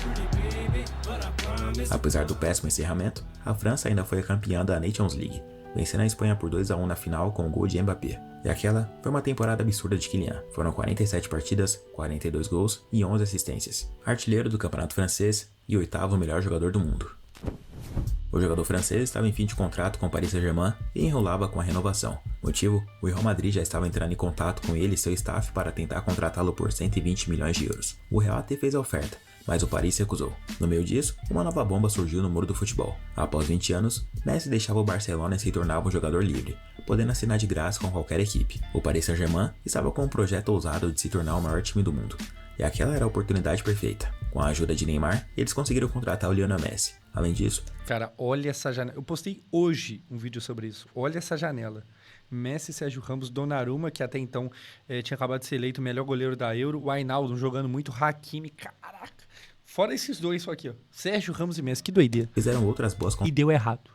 Apesar do péssimo encerramento, a França ainda foi a campeã da Nations League, vencendo a Espanha por 2-1 na final com o gol de Mbappé. E aquela foi uma temporada absurda de Kylian. Foram 47 partidas, 42 gols e 11 assistências. Artilheiro do campeonato francês e 8º melhor jogador do mundo. O jogador francês estava em fim de contrato com o Paris Saint-Germain e enrolava com a renovação. Motivo? O Real Madrid já estava entrando em contato com ele e seu staff para tentar contratá-lo por 120 milhões de euros. O Real até fez a oferta, mas o Paris se recusou. No meio disso, uma nova bomba surgiu no mundo do futebol. Após 20 anos, Messi deixava o Barcelona e se tornava um jogador livre, podendo assinar de graça com qualquer equipe. O Paris Saint-Germain estava com um projeto ousado de se tornar o maior time do mundo. E aquela era a oportunidade perfeita. Com a ajuda de Neymar, eles conseguiram contratar o Lionel Messi. Além disso, cara, olha essa janela. Eu postei hoje um vídeo sobre isso. Olha essa janela. Messi, Sérgio Ramos, Donnarumma, que até então tinha acabado de ser eleito o melhor goleiro da Euro. O Wijnaldum jogando muito, Hakimi, caraca. Fora esses dois só aqui, ó. Sérgio Ramos e Messi, que doideira. fizeram outras boas E deu errado.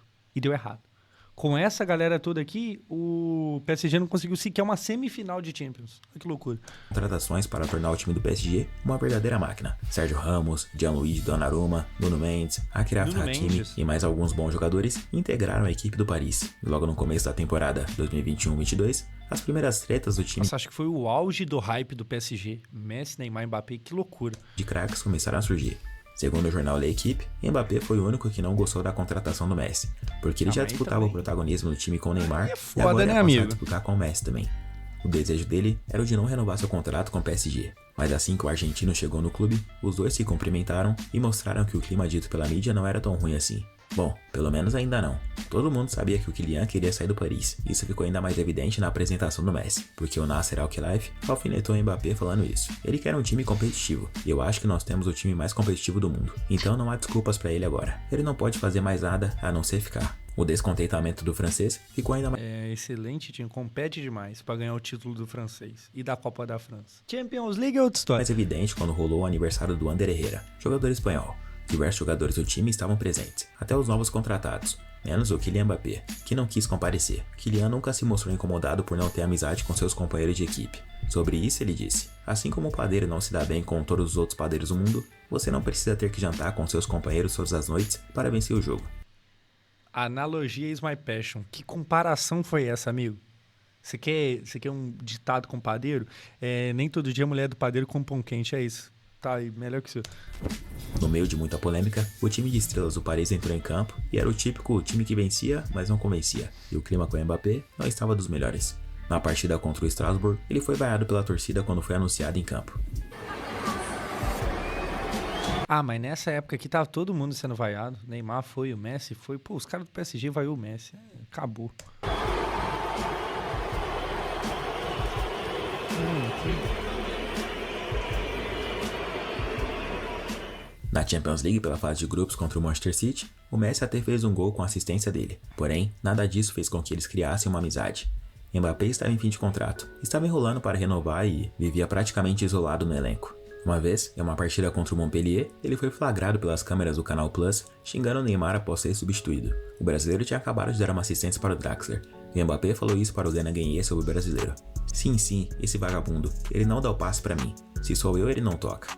Com essa galera toda aqui, o PSG não conseguiu sequer uma semifinal de Champions. Olha que loucura. contratações para tornar o time do PSG uma verdadeira máquina. Sérgio Ramos, Gianluigi Donnarumma, Nuno Mendes, Achraf Nuno Hakimi Mendes. e mais alguns bons jogadores integraram a equipe do Paris. E logo no começo da temporada 2021-22, as primeiras tretas do time Nossa, acho que foi o auge do hype do PSG. Messi, Neymar e Mbappé, que loucura. de craques começaram a surgir. Segundo o jornal L'Équipe, Mbappé foi o único que não gostou da contratação do Messi, porque ele já Também, disputava também. o protagonismo do time com o Neymar É foda, e agora né, ia passar amigo? a disputar com o Messi também. O desejo dele era o de não renovar seu contrato com o PSG, mas assim que o argentino chegou no clube, os dois se cumprimentaram e mostraram que o clima dito pela mídia não era tão ruim assim. Bom, pelo menos ainda não. Todo mundo sabia que o Kylian queria sair do Paris. Isso ficou ainda mais evidente na apresentação do Messi, porque o Nasser Al-Khelaifi alfinetou o Mbappé falando isso. Ele quer um time competitivo, e eu acho que nós temos o time mais competitivo do mundo. Então não há desculpas pra ele agora. Ele não pode fazer mais nada a não ser ficar. O descontentamento do francês ficou ainda mais É excelente, time. Compete demais pra ganhar o título do francês e da Copa da França. Champions League é outra história. evidente quando rolou o aniversário do Ander Herrera, jogador espanhol. Diversos jogadores do time estavam presentes, até os novos contratados, menos o Kylian Mbappé, que não quis comparecer. Kylian nunca se mostrou incomodado por não ter amizade com seus companheiros de equipe. Sobre isso ele disse: assim como o padeiro não se dá bem com todos os outros padeiros do mundo, você não precisa ter que jantar com seus companheiros todas as noites para vencer o jogo. Analogia is my passion. Que comparação foi essa, amigo? Você quer um ditado com padeiro? Nem todo dia a mulher do padeiro com pão quente, é isso. Tá aí, melhor que isso. No meio de muita polêmica, o time de estrelas do Paris entrou em campo e era o típico time que vencia, mas não convencia, e o clima com o Mbappé não estava dos melhores. Na partida contra o Strasbourg, ele foi vaiado pela torcida quando foi anunciado em campo. Ah, mas nessa época aqui tava todo mundo sendo vaiado. Neymar foi, o Messi foi. Pô, os caras do PSG vaiou o Messi. Acabou. Na Champions League, pela fase de grupos contra o Manchester City, o Messi até fez um gol com a assistência dele. Porém, nada disso fez com que eles criassem uma amizade. Mbappé estava em fim de contrato, estava enrolando para renovar e vivia praticamente isolado no elenco. Uma vez, em uma partida contra o Montpellier, ele foi flagrado pelas câmeras do Canal Plus, xingando o Neymar após ser substituído. O brasileiro tinha acabado de dar uma assistência para o Draxler, e Mbappé falou isso para o Gana Gueye sobre o brasileiro. Sim, esse vagabundo, ele não dá o passe para mim. Se sou eu, ele não toca.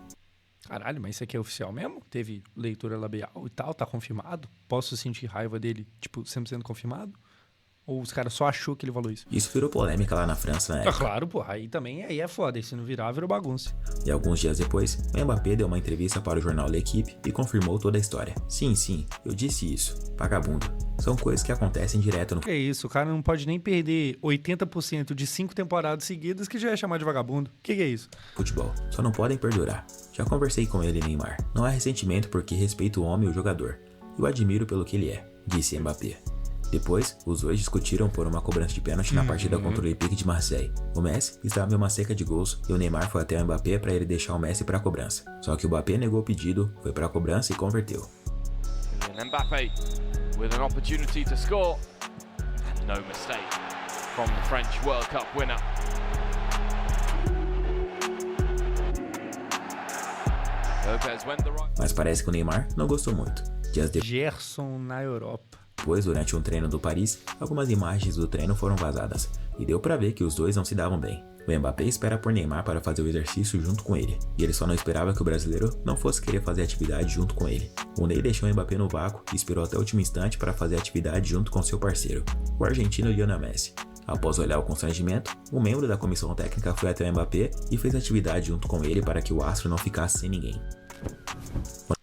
Caralho, mas isso aqui é oficial mesmo? Teve leitura labial e tal, tá confirmado? Posso sentir raiva dele, tipo, 100% confirmado? Ou os caras só achou que ele falou isso? Isso virou polêmica lá na França na época. Claro, porra, aí também é foda, e se não virar, virou bagunça. E alguns dias depois, o Mbappé deu uma entrevista para o jornal L'Équipe e confirmou toda a história. Sim, eu disse isso. Vagabundo. São coisas que acontecem direto no... Que isso, o cara não pode nem perder 80% de 5 temporadas seguidas que já é chamado de vagabundo. Que é isso? Futebol. Só não podem perdurar. Já conversei com ele, Neymar. Não há ressentimento porque respeito o homem e o jogador. Eu admiro pelo que ele é, disse Mbappé. Depois, os dois discutiram por uma cobrança de pênalti na partida contra o Olympique de Marseille. O Messi estava em uma seca de gols e o Neymar foi até o Mbappé para ele deixar o Messi para a cobrança. Só que o Mbappé negou o pedido, foi para a cobrança e converteu. Mbappé with an opportunity to score. No mistake from the French World Cup winner. Mas parece que o Neymar não gostou muito. Dias Gerson na Europa. Depois, durante um treino do Paris, algumas imagens do treino foram vazadas, e deu pra ver que os dois não se davam bem. O Mbappé espera por Neymar para fazer o exercício junto com ele, e ele só não esperava que o brasileiro não fosse querer fazer atividade junto com ele. O Ney deixou o Mbappé no vácuo e esperou até o último instante para fazer atividade junto com seu parceiro, o argentino Lionel Messi. Após olhar o constrangimento, um membro da comissão técnica foi até o Mbappé e fez atividade junto com ele para que o astro não ficasse sem ninguém.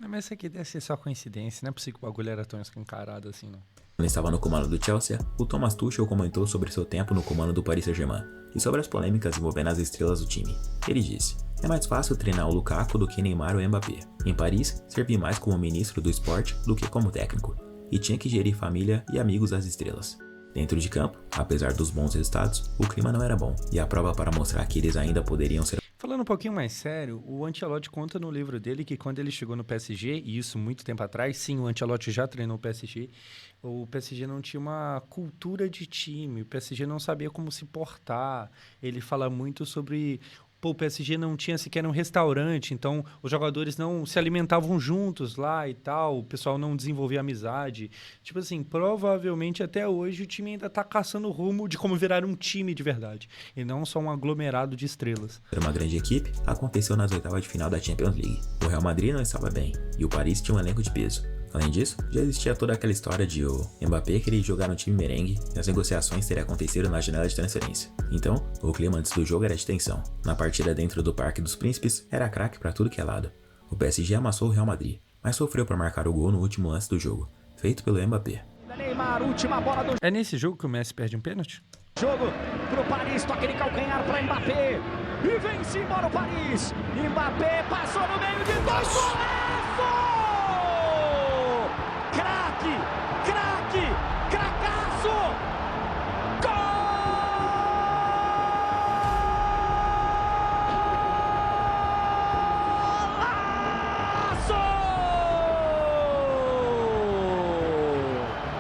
Mas isso aqui deve ser só coincidência, não é possível que o bagulho era tão escancarado assim, não. Quando estava no comando do Chelsea, o Thomas Tuchel comentou sobre seu tempo no comando do Paris Saint-Germain e sobre as polêmicas envolvendo as estrelas do time. Ele disse: é mais fácil treinar o Lukaku do que Neymar ou Mbappé. Em Paris, servi mais como ministro do esporte do que como técnico, e tinha que gerir família e amigos das estrelas. Dentro de campo, apesar dos bons resultados, o clima não era bom, e a prova para mostrar que eles ainda poderiam ser... Falando um pouquinho mais sério, o Ancelotti conta no livro dele que quando ele chegou no PSG, e isso muito tempo atrás, sim, o Ancelotti já treinou o PSG não tinha uma cultura de time, o PSG não sabia como se portar, ele fala muito sobre... Pô, o PSG não tinha sequer um restaurante, então os jogadores não se alimentavam juntos lá e tal, o pessoal não desenvolvia amizade. Tipo assim, provavelmente até hoje o time ainda tá caçando o rumo de como virar um time de verdade, e não só um aglomerado de estrelas. Uma grande equipe aconteceu nas oitavas de final da Champions League. O Real Madrid não estava bem, e o Paris tinha um elenco de peso. Além disso, já existia toda aquela história de o Mbappé querer jogar no time merengue e as negociações teriam acontecido na janela de transferência. Então, o clima antes do jogo era de tensão. Na partida dentro do Parque dos Príncipes, era craque pra tudo que é lado. O PSG amassou o Real Madrid, mas sofreu para marcar o gol no último lance do jogo, feito pelo Mbappé. Neymar, última bola do É nesse jogo que o Messi perde um pênalti? jogo pro Paris, toque de calcanhar para Mbappé. E vem-se embora o Paris. Mbappé passou no meio de dois. Golaço! Craque, cracaço! Golaço!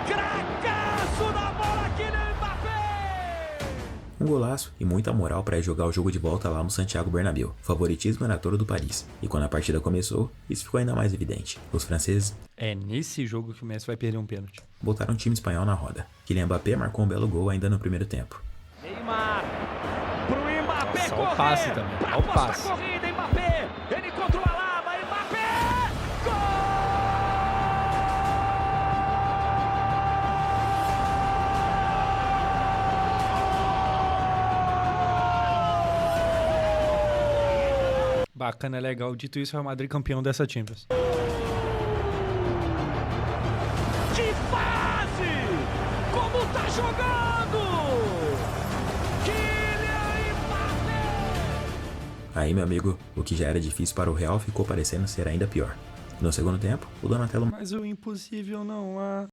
Cracaço da bola aqui no Mbappé! Um golaço e muita moral para jogar o jogo de volta lá no Santiago Bernabéu. O favoritismo era todo do Paris. E quando a partida começou, isso ficou ainda mais evidente. Os franceses... É nesse jogo que o Messi vai perder um pênalti. Botaram um time espanhol na roda. Kylian Mbappé marcou um belo gol ainda no primeiro tempo. Neymar pro Mbappé. Nossa, correr. olha o passe também, olha o passe. Corrida, Mbappé. Ele contra o Alaba, Mbappé. Gol! Bacana, legal. Dito isso, o Real Madrid campeão dessa Champions. Que fase! Como tá jogando? Kylian Mbappé! Aí, meu amigo, o que já era difícil para o Real ficou parecendo ser ainda pior. No segundo tempo, o Donatello Mas o impossível não há.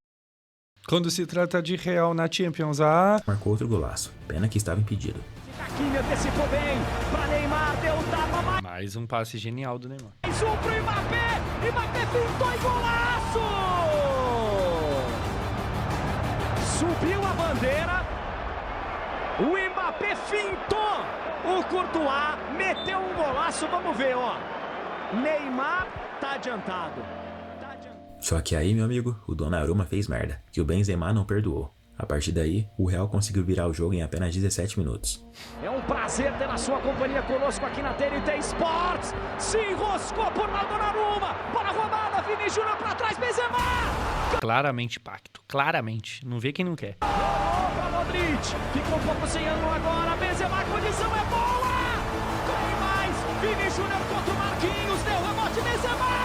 Quando se trata de Real na Champions, marcou outro golaço, pena que estava impedido. Hakimi antecipou bem para Neymar, deu o tapa, mais um passe genial do Neymar. mais um pro Mbappé. Mbappé pintou e golaço! Subiu a bandeira. O Mbappé fintou. O Courtois meteu um golaço. Vamos ver, ó. Neymar tá adiantado. Só que aí, meu amigo, o Donnarumma fez merda, que o Benzema não perdoou. A partir daí, o Real conseguiu virar o jogo em apenas 17 minutos. É um prazer ter a sua companhia conosco aqui na TNT Sports. Se enroscou por lá Donnarumma. Para a rodada, Vini Júnior para trás, Benzema. Claramente pacto, claramente. Não vê quem não quer. Para Modric, ficou um pouco sem ângulo agora. Benzema, a condição é boa. Corre mais, Vini Júnior contra o Marquinhos. Deu rebote, Benzema.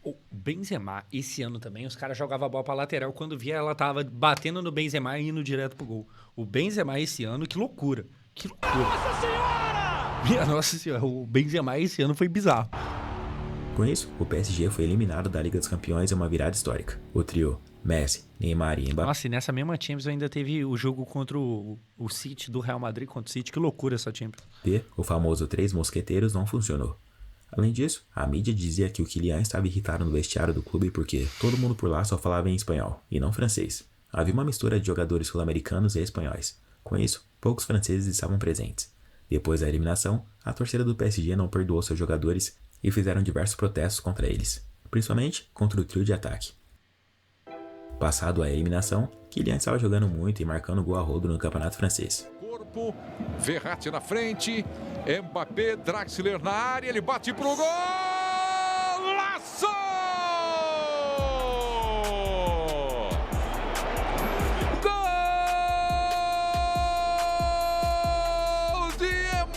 O Benzema, esse ano também, os caras jogavam a bola pra lateral. Quando via, ela tava batendo no Benzema e indo direto pro gol. O Benzema esse ano, que loucura. Que loucura. Nossa Senhora! Minha Nossa Senhora, o Benzema esse ano foi bizarro. Com isso, o PSG foi eliminado da Liga dos Campeões em uma virada histórica. O trio Messi, Neymar e Mbappé. Nossa, e nessa mesma Champions ainda teve o jogo contra o City, do Real Madrid contra o City. Que loucura essa Champions. O famoso Três Mosqueteiros não funcionou. Além disso, a mídia dizia que o Kylian estava irritado no vestiário do clube porque todo mundo por lá só falava em espanhol, e não francês. Havia uma mistura de jogadores sul-americanos e espanhóis. Com isso, poucos franceses estavam presentes. Depois da eliminação, a torcida do PSG não perdoou seus jogadores e fizeram diversos protestos contra eles, principalmente contra o trio de ataque. Passado a eliminação, Kylian estava jogando muito e marcando gol a rodo no campeonato francês. Corpo, Verratti na frente, Mbappé, Draxler na área, ele bate pro gol! Laço! Gol de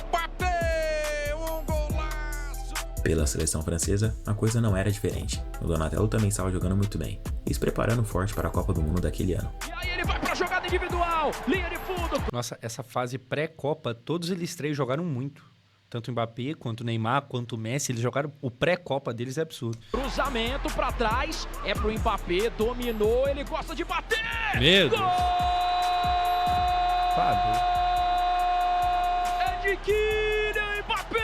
Mbappé! Um golaço! Pela seleção francesa, a coisa não era diferente. O Donatello também estava jogando muito bem e se preparando forte para a Copa do Mundo daquele ano. E aí ele vai pra jogada individual, linha de fundo. Nossa, essa fase pré-Copa, todos eles três jogaram muito. Tanto o Mbappé, quanto o Neymar, quanto o Messi, eles jogaram... O pré-Copa deles é absurdo. Cruzamento pra trás, é pro Mbappé, dominou, ele gosta de bater! Medo! Gol! Fábio. É de Kylian Mbappé!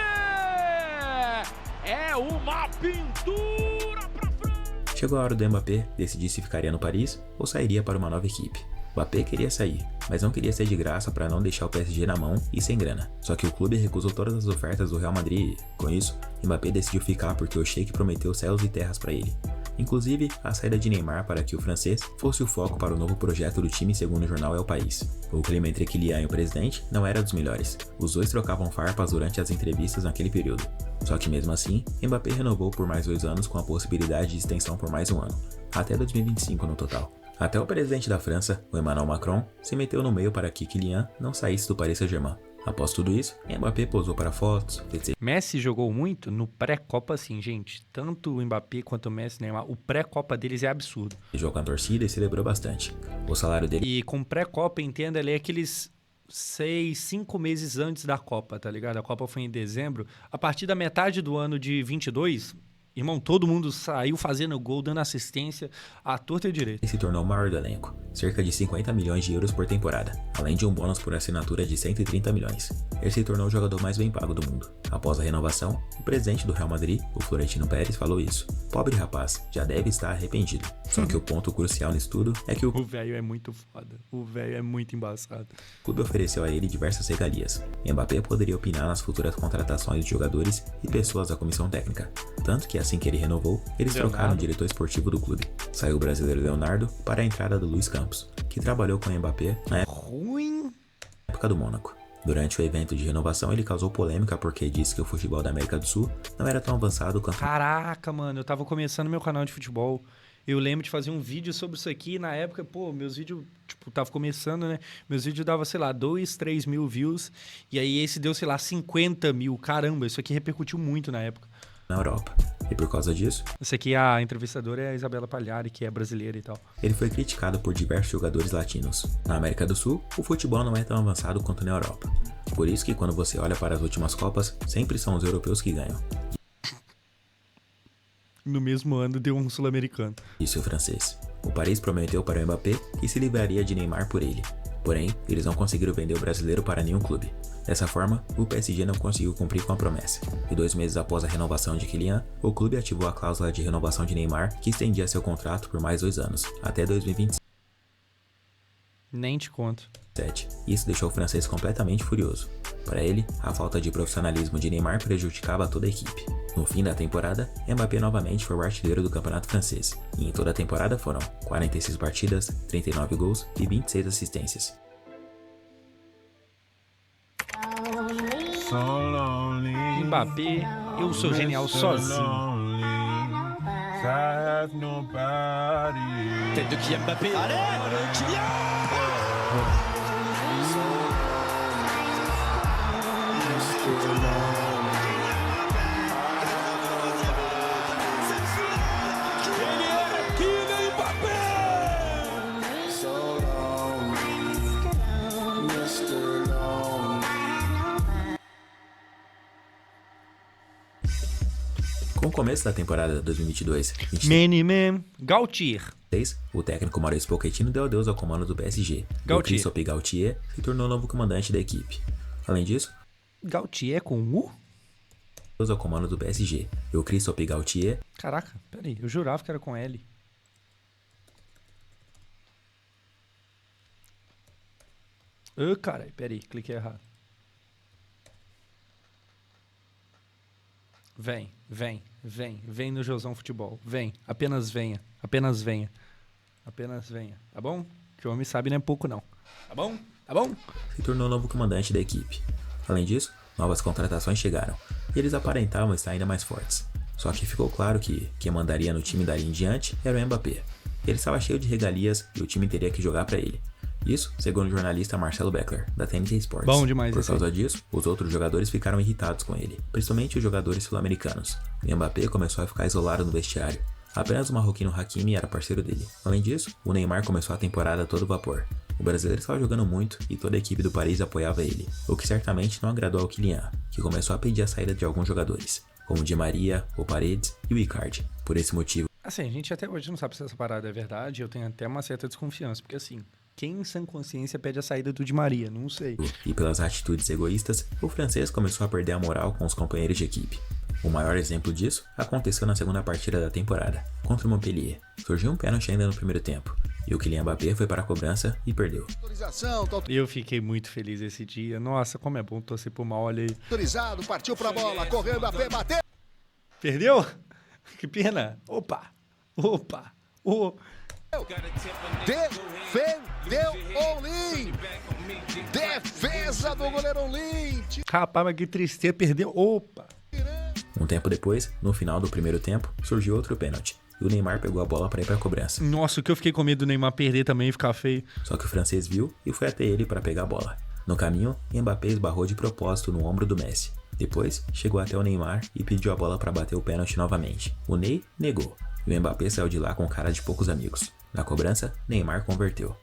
É uma pintura pra frente! Chegou a hora do Mbappé decidir se ficaria no Paris ou sairia para uma nova equipe. Mbappé queria sair, mas não queria ser de graça para não deixar o PSG na mão e sem grana. Só que o clube recusou todas as ofertas do Real Madrid e, com isso, Mbappé decidiu ficar porque o Sheik prometeu céus e terras para ele. Inclusive, a saída de Neymar para que o francês fosse o foco para o novo projeto do time, segundo o jornal El País. O clima entre Kylian e o presidente não era dos melhores. Os dois trocavam farpas durante as entrevistas naquele período. Só que mesmo assim, Mbappé renovou por mais 2 anos com a possibilidade de extensão por mais 1 ano, até 2025 no total. Até o presidente da França, o Emmanuel Macron, se meteu no meio para que Kylian não saísse do Paris Saint-Germain. Após tudo isso, Mbappé posou para fotos, etc. Messi jogou muito no pré-Copa, assim, gente. Tanto o Mbappé quanto o Messi, Neymar, o pré-Copa deles é absurdo. Jogou com a torcida e celebrou bastante. O salário dele... E com pré-Copa, entenda ali, aqueles 5 meses antes da Copa, tá ligado? A Copa foi em dezembro. A partir da metade do ano de 22... Irmão, todo mundo saiu fazendo gol, dando assistência à torta e direita. Ele se tornou o maior do elenco, cerca de 50 milhões de euros por temporada, além de um bônus por assinatura de 130 milhões. Ele se tornou o jogador mais bem pago do mundo. Após a renovação, o presidente do Real Madrid, o Florentino Pérez, falou isso. Pobre rapaz, já deve estar arrependido. Só que o ponto crucial nisso tudo é que o velho é muito foda. O velho é muito embaçado. O clube ofereceu a ele diversas regalias. Mbappé poderia opinar nas futuras contratações de jogadores e pessoas da comissão técnica. Tanto que assim que ele renovou, eles trocaram o diretor esportivo do clube. Saiu o brasileiro Leonardo para a entrada do Luiz Campos, que trabalhou com Mbappé na época do Mônaco. Durante o evento de renovação, ele causou polêmica porque disse que o futebol da América do Sul não era tão avançado quanto... Caraca, mano, eu tava começando meu canal de futebol. Eu lembro de fazer um vídeo sobre isso aqui. Na época, pô, meus vídeos, tipo, tava começando, né? Meus vídeos davam, sei lá, 2, 3 mil views. E aí esse deu, sei lá, 50 mil. Caramba, isso aqui repercutiu muito na época. Na Europa. E por causa disso... Essa aqui, a entrevistadora é a Isabela Pagliari, que é brasileira e tal. Ele foi criticado por diversos jogadores latinos. Na América do Sul, o futebol não é tão avançado quanto na Europa. Por isso que quando você olha para as últimas Copas, sempre são os europeus que ganham. no mesmo ano deu um sul-americano. Disse o francês. O Paris prometeu para o Mbappé que se livraria de Neymar por ele. Porém, eles não conseguiram vender o brasileiro para nenhum clube. Dessa forma, o PSG não conseguiu cumprir com a promessa. E 2 meses após a renovação de Kylian, o clube ativou a cláusula de renovação de Neymar, que estendia seu contrato por mais 2 anos, até 2027. Nem te conto. Isso deixou o francês completamente furioso. Para ele, a falta de profissionalismo de Neymar prejudicava toda a equipe. No fim da temporada, Mbappé novamente foi o artilheiro do campeonato francês, e em toda a temporada foram 46 partidas, 39 gols e 26 assistências. Mbappé, eu sou genial sozinho. Tête de Kylian Mbappé. Allez, Kylian! Kylian Mbappé! Com o começo da temporada 2022-23, Many Gautier. o técnico Mauricio Pochettino deu adeus ao comando do PSG. O Christophe Galtier se tornou o novo comandante da equipe. Além disso, Gautier com U? adeus ao comando do PSG. E o Christophe Galtier Caraca, peraí, eu jurava que era com L. Caralho, peraí, cliquei errado. Vem no Josão Futebol. Vem, apenas venha, tá bom? Que o homem sabe não é pouco não. Tá bom? se tornou o novo comandante da equipe. Além disso, novas contratações chegaram, e eles aparentavam estar ainda mais fortes. Só que ficou claro que quem mandaria no time dali em diante era o Mbappé. Ele estava cheio de regalias e o time teria que jogar para ele. Isso, segundo o jornalista Marcelo Beckler, da TNT Sports. Bom demais. Por causa disso, os outros jogadores ficaram irritados com ele, principalmente os jogadores sul-americanos. E Mbappé começou a ficar isolado no vestiário. Apenas o marroquino Hakimi era parceiro dele. Além disso, o Neymar começou a temporada a todo vapor. O brasileiro estava jogando muito e toda a equipe do Paris apoiava ele, o que certamente não agradou ao Kylian, que começou a pedir a saída de alguns jogadores, como o Di Maria, o Paredes e o Icardi. Por esse motivo... Assim, a gente até hoje não sabe se essa parada é verdade, eu tenho até uma certa desconfiança, porque assim, quem em sã consciência pede a saída do Di Maria? Não sei. E pelas atitudes egoístas, o francês começou a perder a moral com os companheiros de equipe. O maior exemplo disso aconteceu na segunda partida da temporada, contra o Montpellier. Surgiu um pênalti ainda no primeiro tempo, e o Kylian Mbappé foi para a cobrança e perdeu. Eu fiquei muito feliz esse dia. Nossa, como é bom torcer por mal, olha aí. Autorizado, partiu pra bola, correu, Mbappé, bateu. Perdeu? Que pena. Opa. Defendeu Olin. Defesa do goleiro Olin. Rapaz, mas que tristeza, perdeu. Opa. Um tempo depois, no final do primeiro tempo, surgiu outro pênalti, e o Neymar pegou a bola para ir para a cobrança. Nossa, o que eu fiquei com medo do Neymar perder também e ficar feio. Só que o francês viu e foi até ele para pegar a bola. No caminho, Mbappé esbarrou de propósito no ombro do Messi. Depois, chegou até o Neymar e pediu a bola para bater o pênalti novamente. O Ney negou, e o Mbappé saiu de lá com cara de poucos amigos. Na cobrança, Neymar converteu.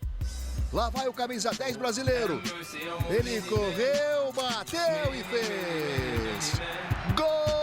Lá vai o camisa 10 brasileiro. Ele correu, bateu e fez. Gol!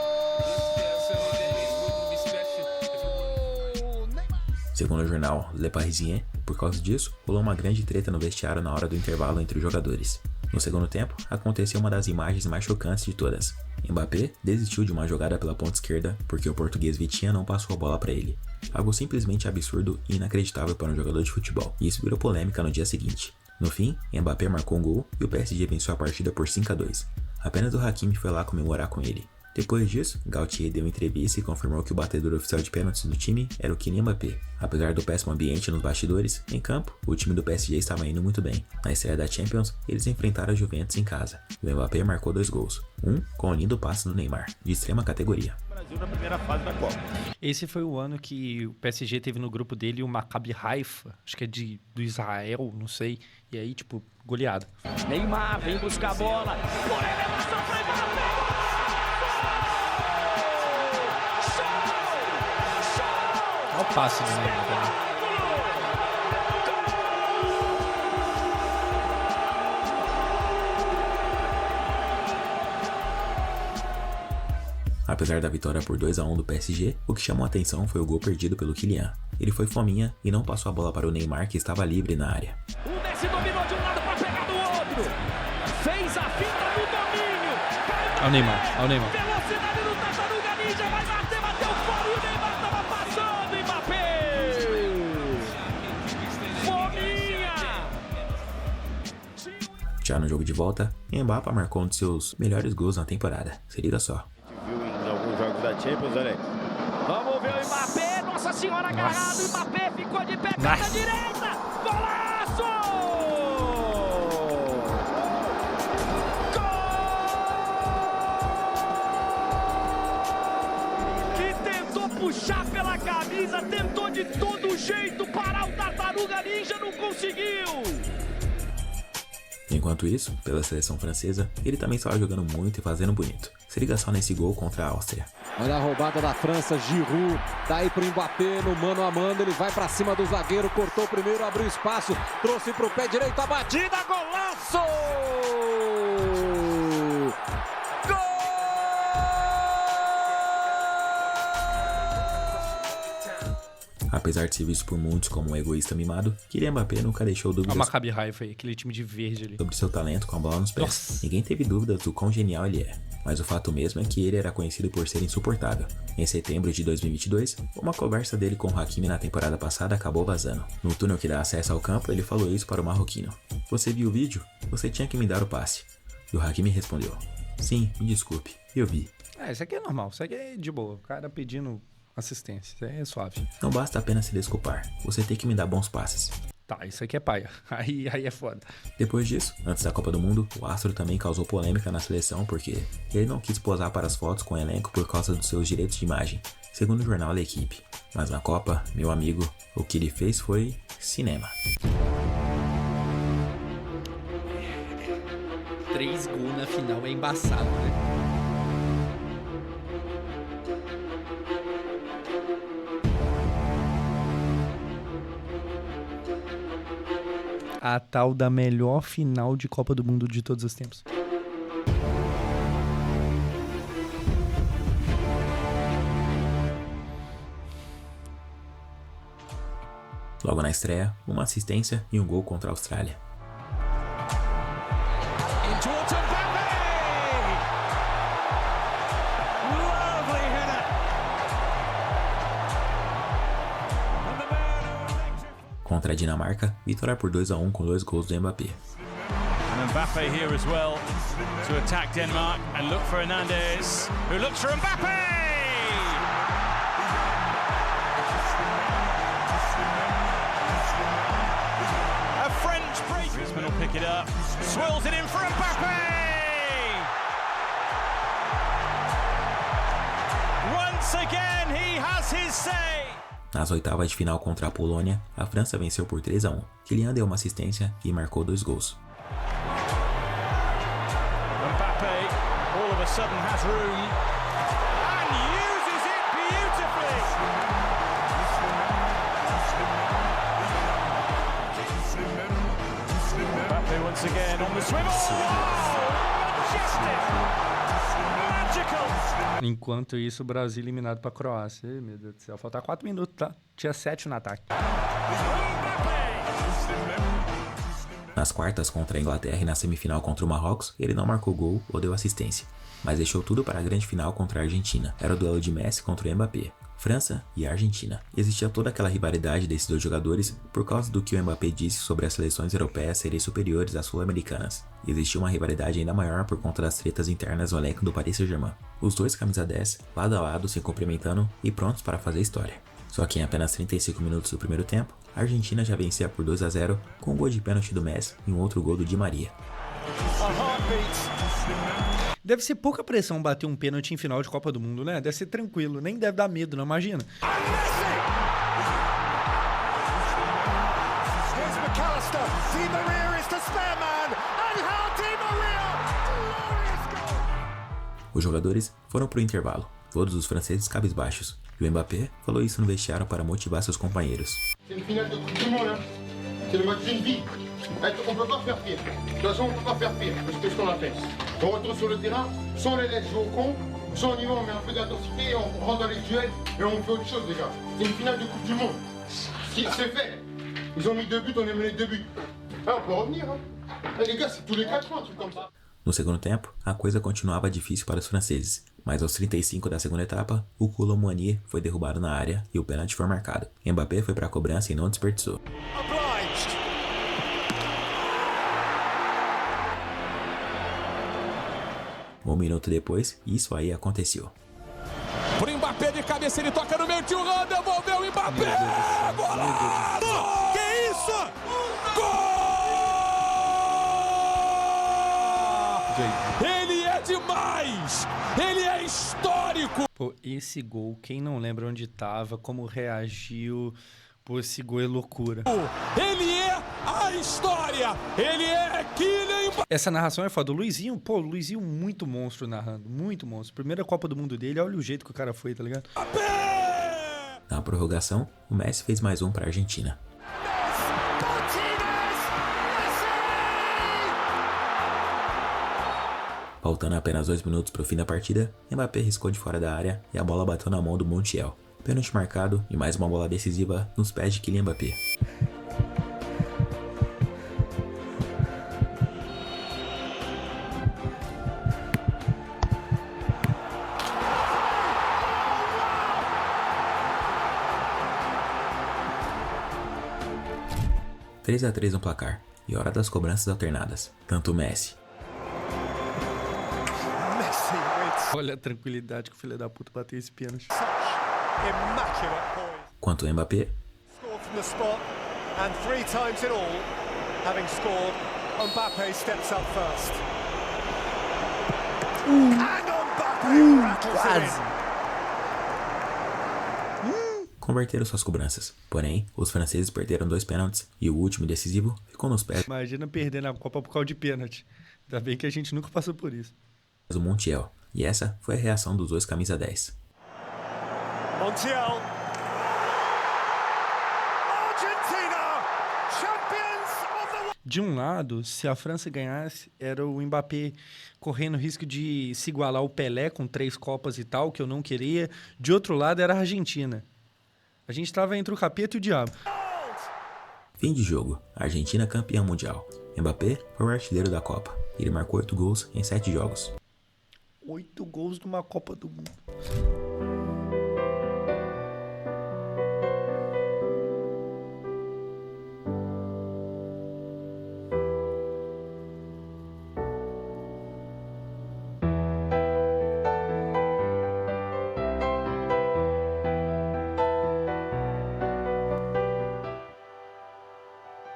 Segundo o jornal Le Parisien, por causa disso, rolou uma grande treta no vestiário na hora do intervalo entre os jogadores. No segundo tempo, aconteceu uma das imagens mais chocantes de todas. Mbappé desistiu de uma jogada pela ponta esquerda porque o português Vitinha não passou a bola para ele. Algo simplesmente absurdo e inacreditável para um jogador de futebol. E isso virou polêmica no dia seguinte. No fim, Mbappé marcou um gol e o PSG venceu a partida por 5-2. Apenas o Hakimi foi lá comemorar com ele. Depois disso, Galtier deu entrevista e confirmou que o batedor oficial de pênaltis do time era o Kylian Mbappé. Apesar do péssimo ambiente nos bastidores, em campo, o time do PSG estava indo muito bem. Na estreia da Champions, eles enfrentaram a Juventus em casa. O Mbappé marcou 2 gols, um com o lindo passe do Neymar, de extrema categoria. Brasil na primeira fase da Copa. Esse foi o ano que o PSG teve no grupo dele o Maccabi Haifa, acho que é do Israel, não sei. E aí, tipo, goleado. Neymar vem buscar a bola. Por elevação para Mbappé. Olha o passe do Neymar também. Apesar da vitória por 2-1 do PSG, o que chamou a atenção foi o gol perdido pelo Kylian. Ele foi fominha e não passou a bola para o Neymar, que estava livre na área. O Messi dominou de um lado para pegar do outro. Fez a finta no domínio. Olha o Neymar, olha o Neymar. Velocidade do Tartaruga Ninja, vai bater, bateu fora e o Neymar estava passando, Mbappé. Fominha. Já no jogo de volta, Mbappé marcou um de seus melhores gols na temporada. Se liga só. Viu em alguns jogos da Champions, olha aí. Vamos ver o Mbappé, Nossa Senhora agarrado, o Mbappé ficou de pé na direita, golaço! Gol! Que tentou puxar pela camisa, tentou de todo jeito parar o Tartaruga Ninja, não conseguiu! Enquanto isso, pela seleção francesa, ele também estava jogando muito e fazendo bonito. Se liga só nesse gol contra a Áustria. Olha a roubada da França, Giroud, daí pro Mbappé, no mano a mano, ele vai pra cima do zagueiro, cortou primeiro, abriu espaço, trouxe pro pé direito, a batida, golaço! Apesar de ser visto por muitos como um egoísta mimado, Kylian Mbappé nunca deixou Olha o dúvidas Maccabi Haifa aí, aquele time de verde ali. sobre seu talento com a bola nos pés. Nossa. Ninguém teve dúvidas do quão genial ele é. Mas o fato mesmo é que ele era conhecido por ser insuportável. Em setembro de 2022, uma conversa dele com o Hakimi na temporada passada acabou vazando. No túnel que dá acesso ao campo, ele falou isso para o marroquino. Você viu o vídeo? Você tinha que me dar o passe. E o Hakimi respondeu. Sim, me desculpe, eu vi. Isso aqui é normal, isso aqui é de boa. O cara pedindo assistência, isso é suave. Não basta apenas se desculpar, você tem que me dar bons passes. Tá, isso aqui é paia. Aí é foda. Depois disso, antes da Copa do Mundo, o astro também causou polêmica na seleção porque ele não quis posar para as fotos com o elenco por causa dos seus direitos de imagem, segundo o jornal da equipe. Mas na Copa, meu amigo, o que ele fez foi cinema. 3 gols na final é embaçado, né? A tal da melhor final de Copa do Mundo de todos os tempos. Logo na estreia, uma assistência e um gol contra a Austrália. Contra a Dinamarca, vitória por 2-1 com 2 gols do Mbappé. And Mbappe here as well to attack Denmark and look for Hernandez, who looks for Mbappe! A French break. Griezmann will pick it up, swirls it in for Mbappe! Once again he has his say. Nas oitavas de final contra a Polônia, a França venceu por 3-1. Kylian deu uma assistência e marcou 2 gols. Mbappe all of a sudden has room and uses it beautifully. Mbappe once again on the swivel. Magical. Enquanto isso, o Brasil eliminado pra Croácia. Ai, meu Deus do céu, falta 4 minutos, tá? Tinha 7 no ataque. Nas quartas contra a Inglaterra e na semifinal contra o Marrocos, ele não marcou gol ou deu assistência, mas deixou tudo para a grande final contra a Argentina. Era o duelo de Messi contra o Mbappé, França e Argentina. Existia toda aquela rivalidade desses dois jogadores por causa do que o Mbappé disse sobre as seleções europeias serem superiores às sul-americanas. Existia uma rivalidade ainda maior por conta das tretas internas no elenco do Paris Saint-Germain. Os dois camisa 10, lado a lado, se cumprimentando e prontos para fazer história. Só que em apenas 35 minutos do primeiro tempo, a Argentina já vencia por 2-0 com um gol de pênalti do Messi e um outro gol do Di Maria. Deve ser pouca pressão bater um pênalti em final de Copa do Mundo, né? Deve ser tranquilo, nem deve dar medo, não imagina. Os jogadores foram pro intervalo, todos os franceses cabisbaixos, e o Mbappé falou isso no vestiário para motivar seus companheiros. C'est une finale de tout le monde, hein. C'est le match d'une vie. On peut pas faire pire. De toute façon, on peut pas faire pire que ce qu'on a fait. On retourne sur le terrain, sans les laisser jouer au con, Soit on y va, on met un peu d'intensité, on rentre dans les duels et on fait autre chose, les gars. C'est une finale de Coupe du Monde. C'est fait. Ils ont mis 2 buts, on est mené 2 buts. Ah, on peut revenir, hein. Les gars, c'est tous les 4 ans, un truc comme ça. No segundo tempo, a coisa continuava difícil para os franceses, mas aos 35 da segunda etapa, o Kolo Muani foi derrubado na área e o pênalti foi marcado. Mbappé foi para a cobrança e não desperdiçou. Um minuto depois, isso aí aconteceu. Pro Mbappé de cabeça, ele toca no meio, Thuram devolveu o Mbappé! Golaço! Que isso? Gol! Ele é demais! Ele é histórico! Pô, esse gol, quem não lembra onde tava, como reagiu, pô, esse gol é loucura. Ele é a história! Ele é Kylian Mbappé! Essa narração é foda. O Luizinho, pô, o Luizinho muito monstro narrando, muito monstro. Primeira Copa do Mundo dele, olha o jeito que o cara foi, tá ligado? Na prorrogação, o Messi fez mais um para a Argentina. Faltando apenas 2 minutos para o fim da partida, Mbappé riscou de fora da área e a bola bateu na mão do Montiel. Pênalti marcado e mais uma bola decisiva nos pés de Kylian Mbappé. – 3-3 no placar e hora das cobranças alternadas. Tanto Messi Olha a tranquilidade que o filho da puta bateu esse pênalti. quanto Mbappé converteram suas cobranças. Porém, os franceses perderam 2 pênaltis e o último decisivo ficou nos pés. Imagina perder na Copa por causa de pênalti. Ainda bem que a gente nunca passou por isso. O Montiel. E essa foi a reação dos dois camisa 10. Montiel. Argentina, champions of the world. De um lado, se a França ganhasse, era o Mbappé correndo risco de se igualar ao Pelé com 3 Copas e tal, que eu não queria. De outro lado, era a Argentina. A gente estava entre o capeta e o diabo. Fim de jogo. Argentina campeã mundial. Mbappé foi o artilheiro da Copa. Ele marcou 8 gols em 7 jogos. 8 gols numa Copa do Mundo.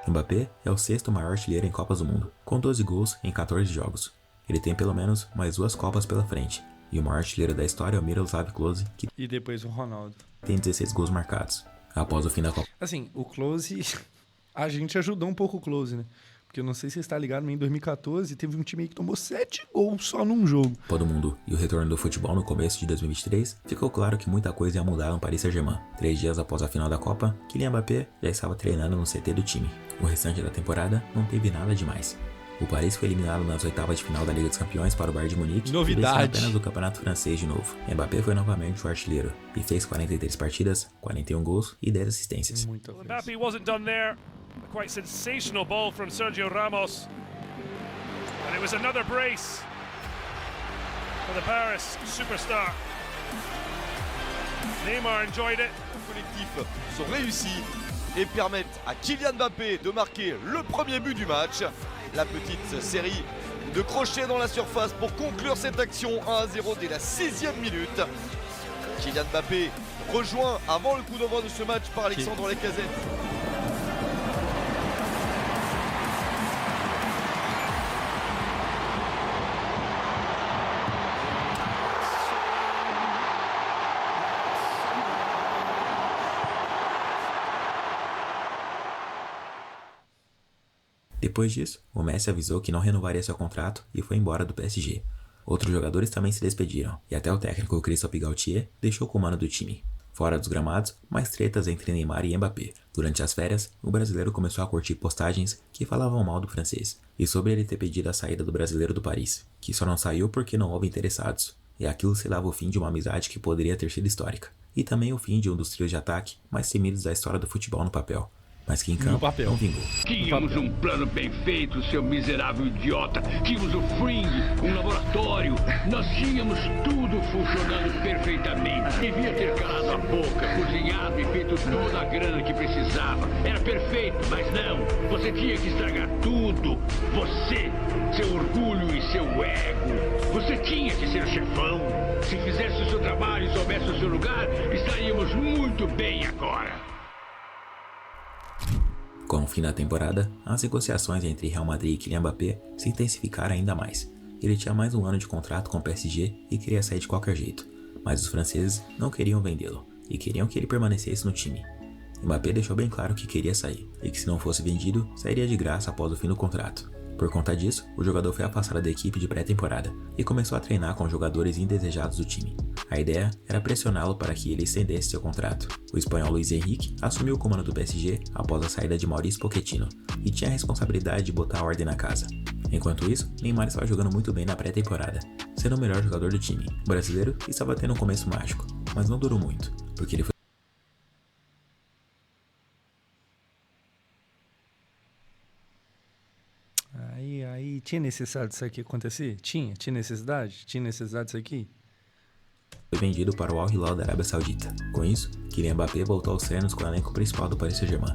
Mbappé é o 6º maior artilheiro em Copas do Mundo, com 12 gols em 14 jogos. Ele tem pelo menos mais 2 Copas pela frente, e o maior artilheiro da história é o Miroslav Klose, que E depois o Ronaldo. tem 16 gols marcados. Após o fim da Copa, Assim, o Klose... A gente ajudou um pouco o Klose, né? Porque eu não sei se você está ligado, mas em 2014 teve um time aí que tomou 7 gols só num jogo. Copa do Mundo e o retorno do futebol no começo de 2023, ficou claro que muita coisa ia mudar no Paris Saint-Germain. 3 dias após a final da Copa, Kylian Mbappé já estava treinando no CT do time. O restante da temporada não teve nada demais. O Paris foi eliminado nas oitavas de final da Liga dos Campeões para o Bayern de Munique. Novidade. E venceu apenas o Campeonato Francês de novo. Mbappé foi novamente o artilheiro e fez 43 partidas, 41 gols e 10 assistências. Muita ofensa. Mbappé wasn't done there. A quite sensational ball from Sergio Ramos. And it was another brace for the Paris superstar. Neymar enjoyed it. Les collectifs sont réussis et permettent à Kylian Mbappé de marquer le premier but du match. La petite série de crochets dans la surface pour conclure cette action 1-0 dès la 6e minute. Kylian Mbappé rejoint avant le coup d'envoi de ce match par Alexandre Lacazette. Depois disso, o Messi avisou que não renovaria seu contrato e foi embora do PSG. Outros jogadores também se despediram, e até o técnico Christophe Galtier deixou o comando do time. Fora dos gramados, mais tretas entre Neymar e Mbappé. Durante as férias, o brasileiro começou a curtir postagens que falavam mal do francês, e sobre ele ter pedido a saída do brasileiro do Paris, que só não saiu porque não houve interessados. e aquilo selava o fim de uma amizade que poderia ter sido histórica, e também o fim de um dos trios de ataque mais temidos da história do futebol no papel, mas que em campo não vingou. Tínhamos um plano bem feito, seu miserável idiota. Tínhamos o Fring, um laboratório. Nós tínhamos tudo funcionando perfeitamente. Devia ter calado a boca, cozinhado e feito toda a grana que precisava. Era perfeito, mas não. Você tinha que estragar tudo. Você, seu orgulho e seu ego. Você tinha que ser o chefão. Se fizesse o seu trabalho e soubesse o seu lugar, estaríamos muito bem agora. Com o fim da temporada, as negociações entre Real Madrid e Kylian Mbappé se intensificaram ainda mais. Ele tinha mais um ano de contrato com o PSG e queria sair de qualquer jeito, mas os franceses não queriam vendê-lo e queriam que ele permanecesse no time. Mbappé deixou bem claro que queria sair e que se não fosse vendido, sairia de graça após o fim do contrato. Por conta disso, o jogador foi afastado da equipe de pré-temporada e começou a treinar com jogadores indesejados do time. A ideia era pressioná-lo para que ele estendesse seu contrato. O espanhol Luis Enrique assumiu o comando do PSG após a saída de Mauricio Pochettino e tinha a responsabilidade de botar a ordem na casa. Enquanto isso, Neymar estava jogando muito bem na pré-temporada, sendo o melhor jogador do time. O brasileiro estava tendo um começo mágico, mas não durou muito, porque ele foi Aí tinha necessidade disso aqui acontecer? Tinha necessidade? Tinha necessidade disso aqui? Foi vendido para o Al Hilal da Arábia Saudita. Com isso, Kylian Mbappé voltou aos treinos com o elenco principal do Paris Saint-Germain.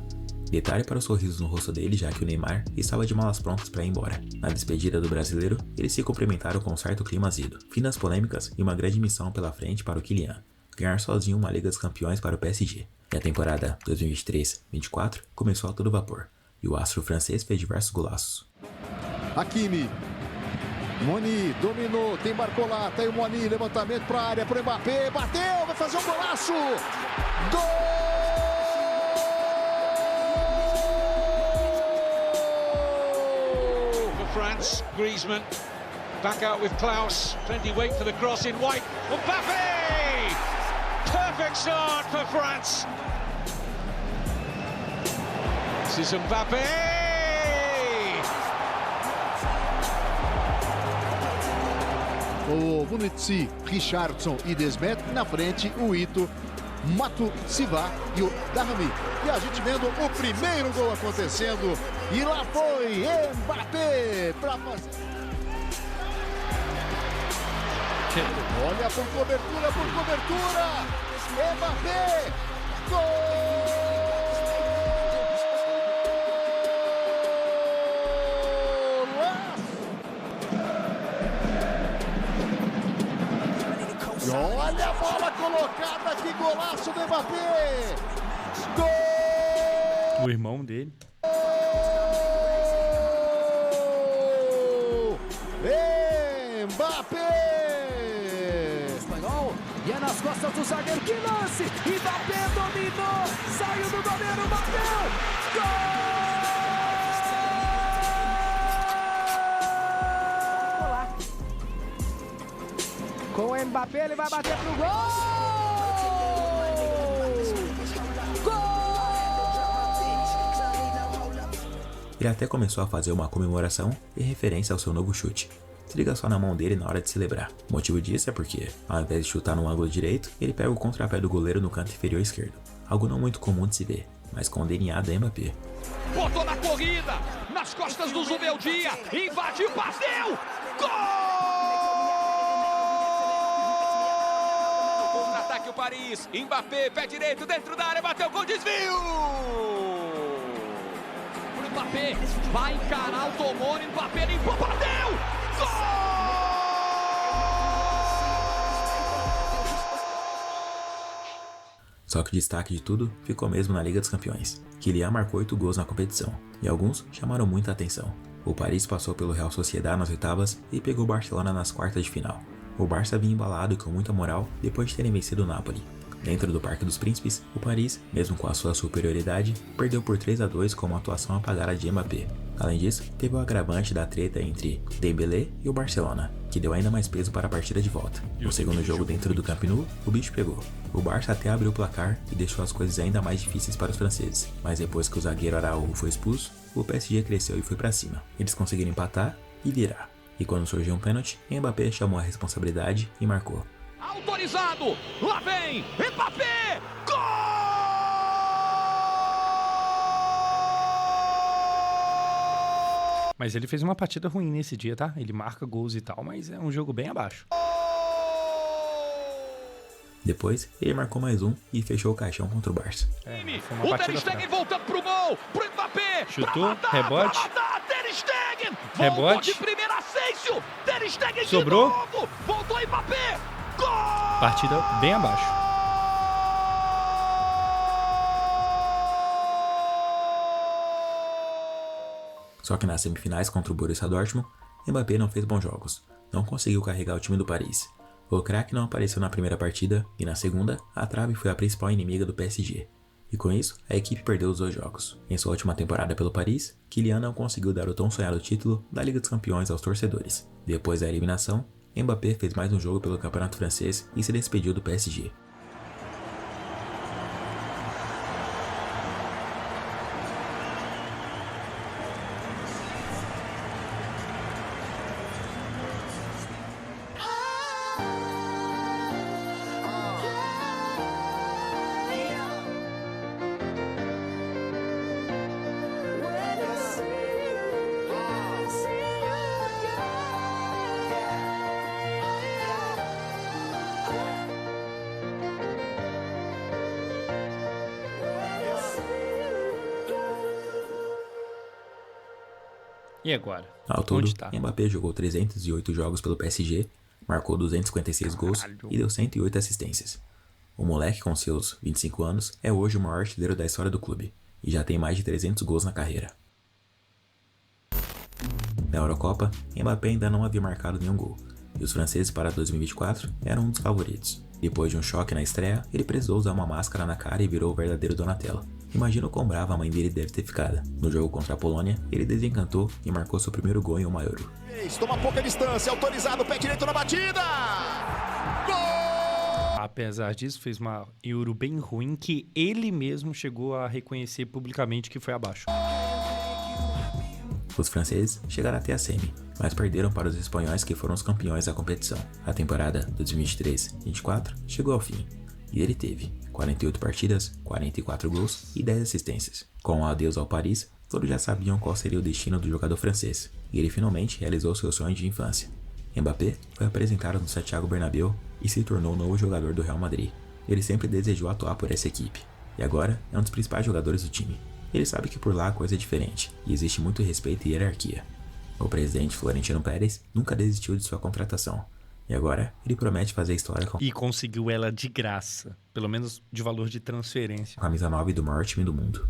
Detalhe para os sorrisos no rosto dele, já que o Neymar estava de malas prontas para ir embora. Na despedida do brasileiro, eles se cumprimentaram com um certo clima azedo. Fim das polêmicas e uma grande missão pela frente para o Kylian: ganhar sozinho uma Liga dos Campeões para o PSG. E a temporada 2023-24 começou a todo vapor, e o astro francês fez diversos golaços. Hakimi, Moni dominou, tem Barcola, tem o Moni, levantamento para a área, para o Mbappé, bateu, vai fazer um golaço! Gol! For France, Griezmann, back out with Klaus, plenty wait for the cross in white, Mbappé! Perfect start for France! This is Mbappé! O Bonucci, Richardson e Desmet, na frente o Ito, Mato Siva e o Darami. E a gente vendo o primeiro gol acontecendo, e lá foi Mbappé para fazer. Olha por cobertura, Mbappé, gol! Olha a bola colocada, que golaço do Mbappé! Gol! O irmão dele. Mbappé! Espanhol, e é nas costas do zagueiro, que lance! Mbappé dominou, saiu do goleiro, bateu! Gol! Com o Mbappé, ele vai bater pro gol! Gol! Ele até começou a fazer uma comemoração em referência ao seu novo chute. Se liga só na mão dele na hora de celebrar. O motivo disso é porque, ao invés de chutar no ângulo direito, ele pega o contrapé do goleiro no canto inferior esquerdo. Algo não muito comum de se ver, mas com o DNA da Mbappé. Botou na corrida, nas costas do Zubeldia, invadiu, bateu! Gol! Contra-ataque o Paris, Mbappé, pé direito, dentro da área, bateu com desvio! O Mbappé vai encarar o Tomori, Mbappé limpou, bateu! Gol! Só que o destaque de tudo ficou mesmo na Liga dos Campeões. Kylian marcou 8 gols na competição, e alguns chamaram muita atenção. O Paris passou pelo Real Sociedad nas oitavas e pegou o Barcelona nas quartas de final. O Barça vinha embalado e com muita moral depois de terem vencido o Napoli. Dentro do Parque dos Príncipes, o Paris, mesmo com a sua superioridade, perdeu por 3-2 com uma atuação apagada de Mbappé. Além disso, teve o agravante da treta entre Dembélé e o Barcelona, que deu ainda mais peso para a partida de volta. No segundo jogo dentro do Camp Nou, o bicho pegou. O Barça até abriu o placar e deixou as coisas ainda mais difíceis para os franceses, mas depois que o zagueiro Araújo foi expulso, o PSG cresceu e foi para cima. Eles conseguiram empatar e virar. E quando surgiu um pênalti, Mbappé chamou a responsabilidade e marcou. Autorizado, lá vem, Mbappé, gol! Mas ele fez uma partida ruim nesse dia, tá? Ele marca gols e tal, mas é um jogo bem abaixo. Depois, ele marcou mais um e fechou o caixão contra o Barça. Foi uma O partida Ter Stegen fraca. voltando pro gol, pro Mbappé. Chutou, matar, rebote. Ter Stegen, Rebote. voltou de primeira, Asensio. Ter Stegen Sobrou. de novo, voltou Mbappé. Gol! Partida bem abaixo. Só que nas semifinais contra o Borussia Dortmund, Mbappé não fez bons jogos, não conseguiu carregar o time do Paris. O craque não apareceu na primeira partida e na segunda, a trave foi a principal inimiga do PSG. E com isso, a equipe perdeu os 2 jogos. Em sua última temporada pelo Paris, Kylian não conseguiu dar o tão sonhado título da Liga dos Campeões aos torcedores. Depois da eliminação, Mbappé fez mais um jogo pelo Campeonato Francês e se despediu do PSG. E agora? Ao todo, Onde tá? Mbappé jogou 308 jogos pelo PSG, marcou 256 gols e deu 108 assistências. O moleque, com seus 25 anos, é hoje o maior artilheiro da história do clube e já tem mais de 300 gols na carreira. Na Eurocopa, Mbappé ainda não havia marcado nenhum gol, e os franceses para 2024 eram um dos favoritos. Depois de um choque na estreia, ele precisou usar uma máscara na cara e virou o verdadeiro Donatello. Imagina o quão brava a mãe dele deve ter ficado. No jogo contra a Polônia, ele desencantou e marcou seu primeiro gol em uma Euro. Toma pouca distância, autorizado, pé direito na batida! Gol! Apesar disso, fez uma Euro bem ruim que ele mesmo chegou a reconhecer publicamente que foi abaixo. Os franceses chegaram até a semi, mas perderam para os espanhóis que foram os campeões da competição. A temporada 2023-24 chegou ao fim, e ele teve 48 partidas, 44 gols e 10 assistências. Com o adeus ao Paris, todos já sabiam qual seria o destino do jogador francês, e ele finalmente realizou seu sonho de infância. Mbappé foi apresentado no Santiago Bernabéu e se tornou o novo jogador do Real Madrid. Ele sempre desejou atuar por essa equipe, e agora é um dos principais jogadores do time. Ele sabe que por lá a coisa é diferente, e existe muito respeito e hierarquia. O presidente Florentino Pérez nunca desistiu de sua contratação, e agora ele promete fazer história com... E conseguiu ela de graça, pelo menos de valor de transferência. Camisa 9 do maior time do mundo.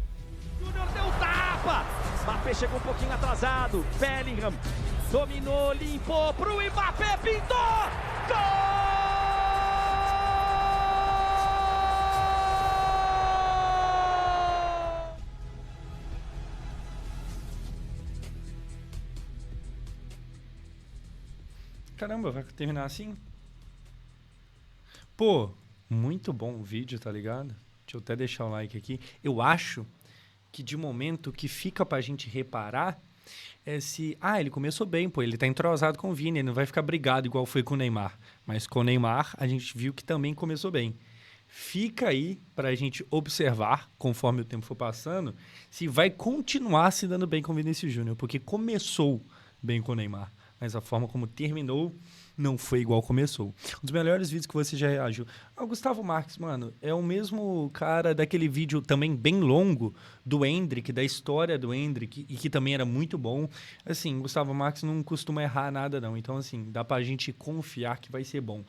Júnior deu tapa! Mbappé chegou um pouquinho atrasado. Bellingham dominou, limpou pro Mbappé, pintou! Gol! Caramba, vai terminar assim? Pô, muito bom o vídeo, tá ligado? Deixa eu até deixar o like aqui. Eu acho que de momento o que fica pra gente reparar é se... Ah, ele começou bem, pô, ele tá entrosado com o Vini, ele não vai ficar brigado igual foi com o Neymar. Mas com o Neymar, a gente viu que também começou bem. Fica aí pra gente observar, conforme o tempo for passando, se vai continuar se dando bem com o Vinícius Júnior, porque começou bem com o Neymar, mas a forma como terminou não foi igual começou. Um dos melhores vídeos que você já reagiu. O Gustavo Marques, mano, é o mesmo cara daquele vídeo também bem longo do Endrick, da história do Endrick, e que também era muito bom. Assim, Gustavo Marques não costuma errar nada não, então assim, dá pra gente confiar que vai ser bom.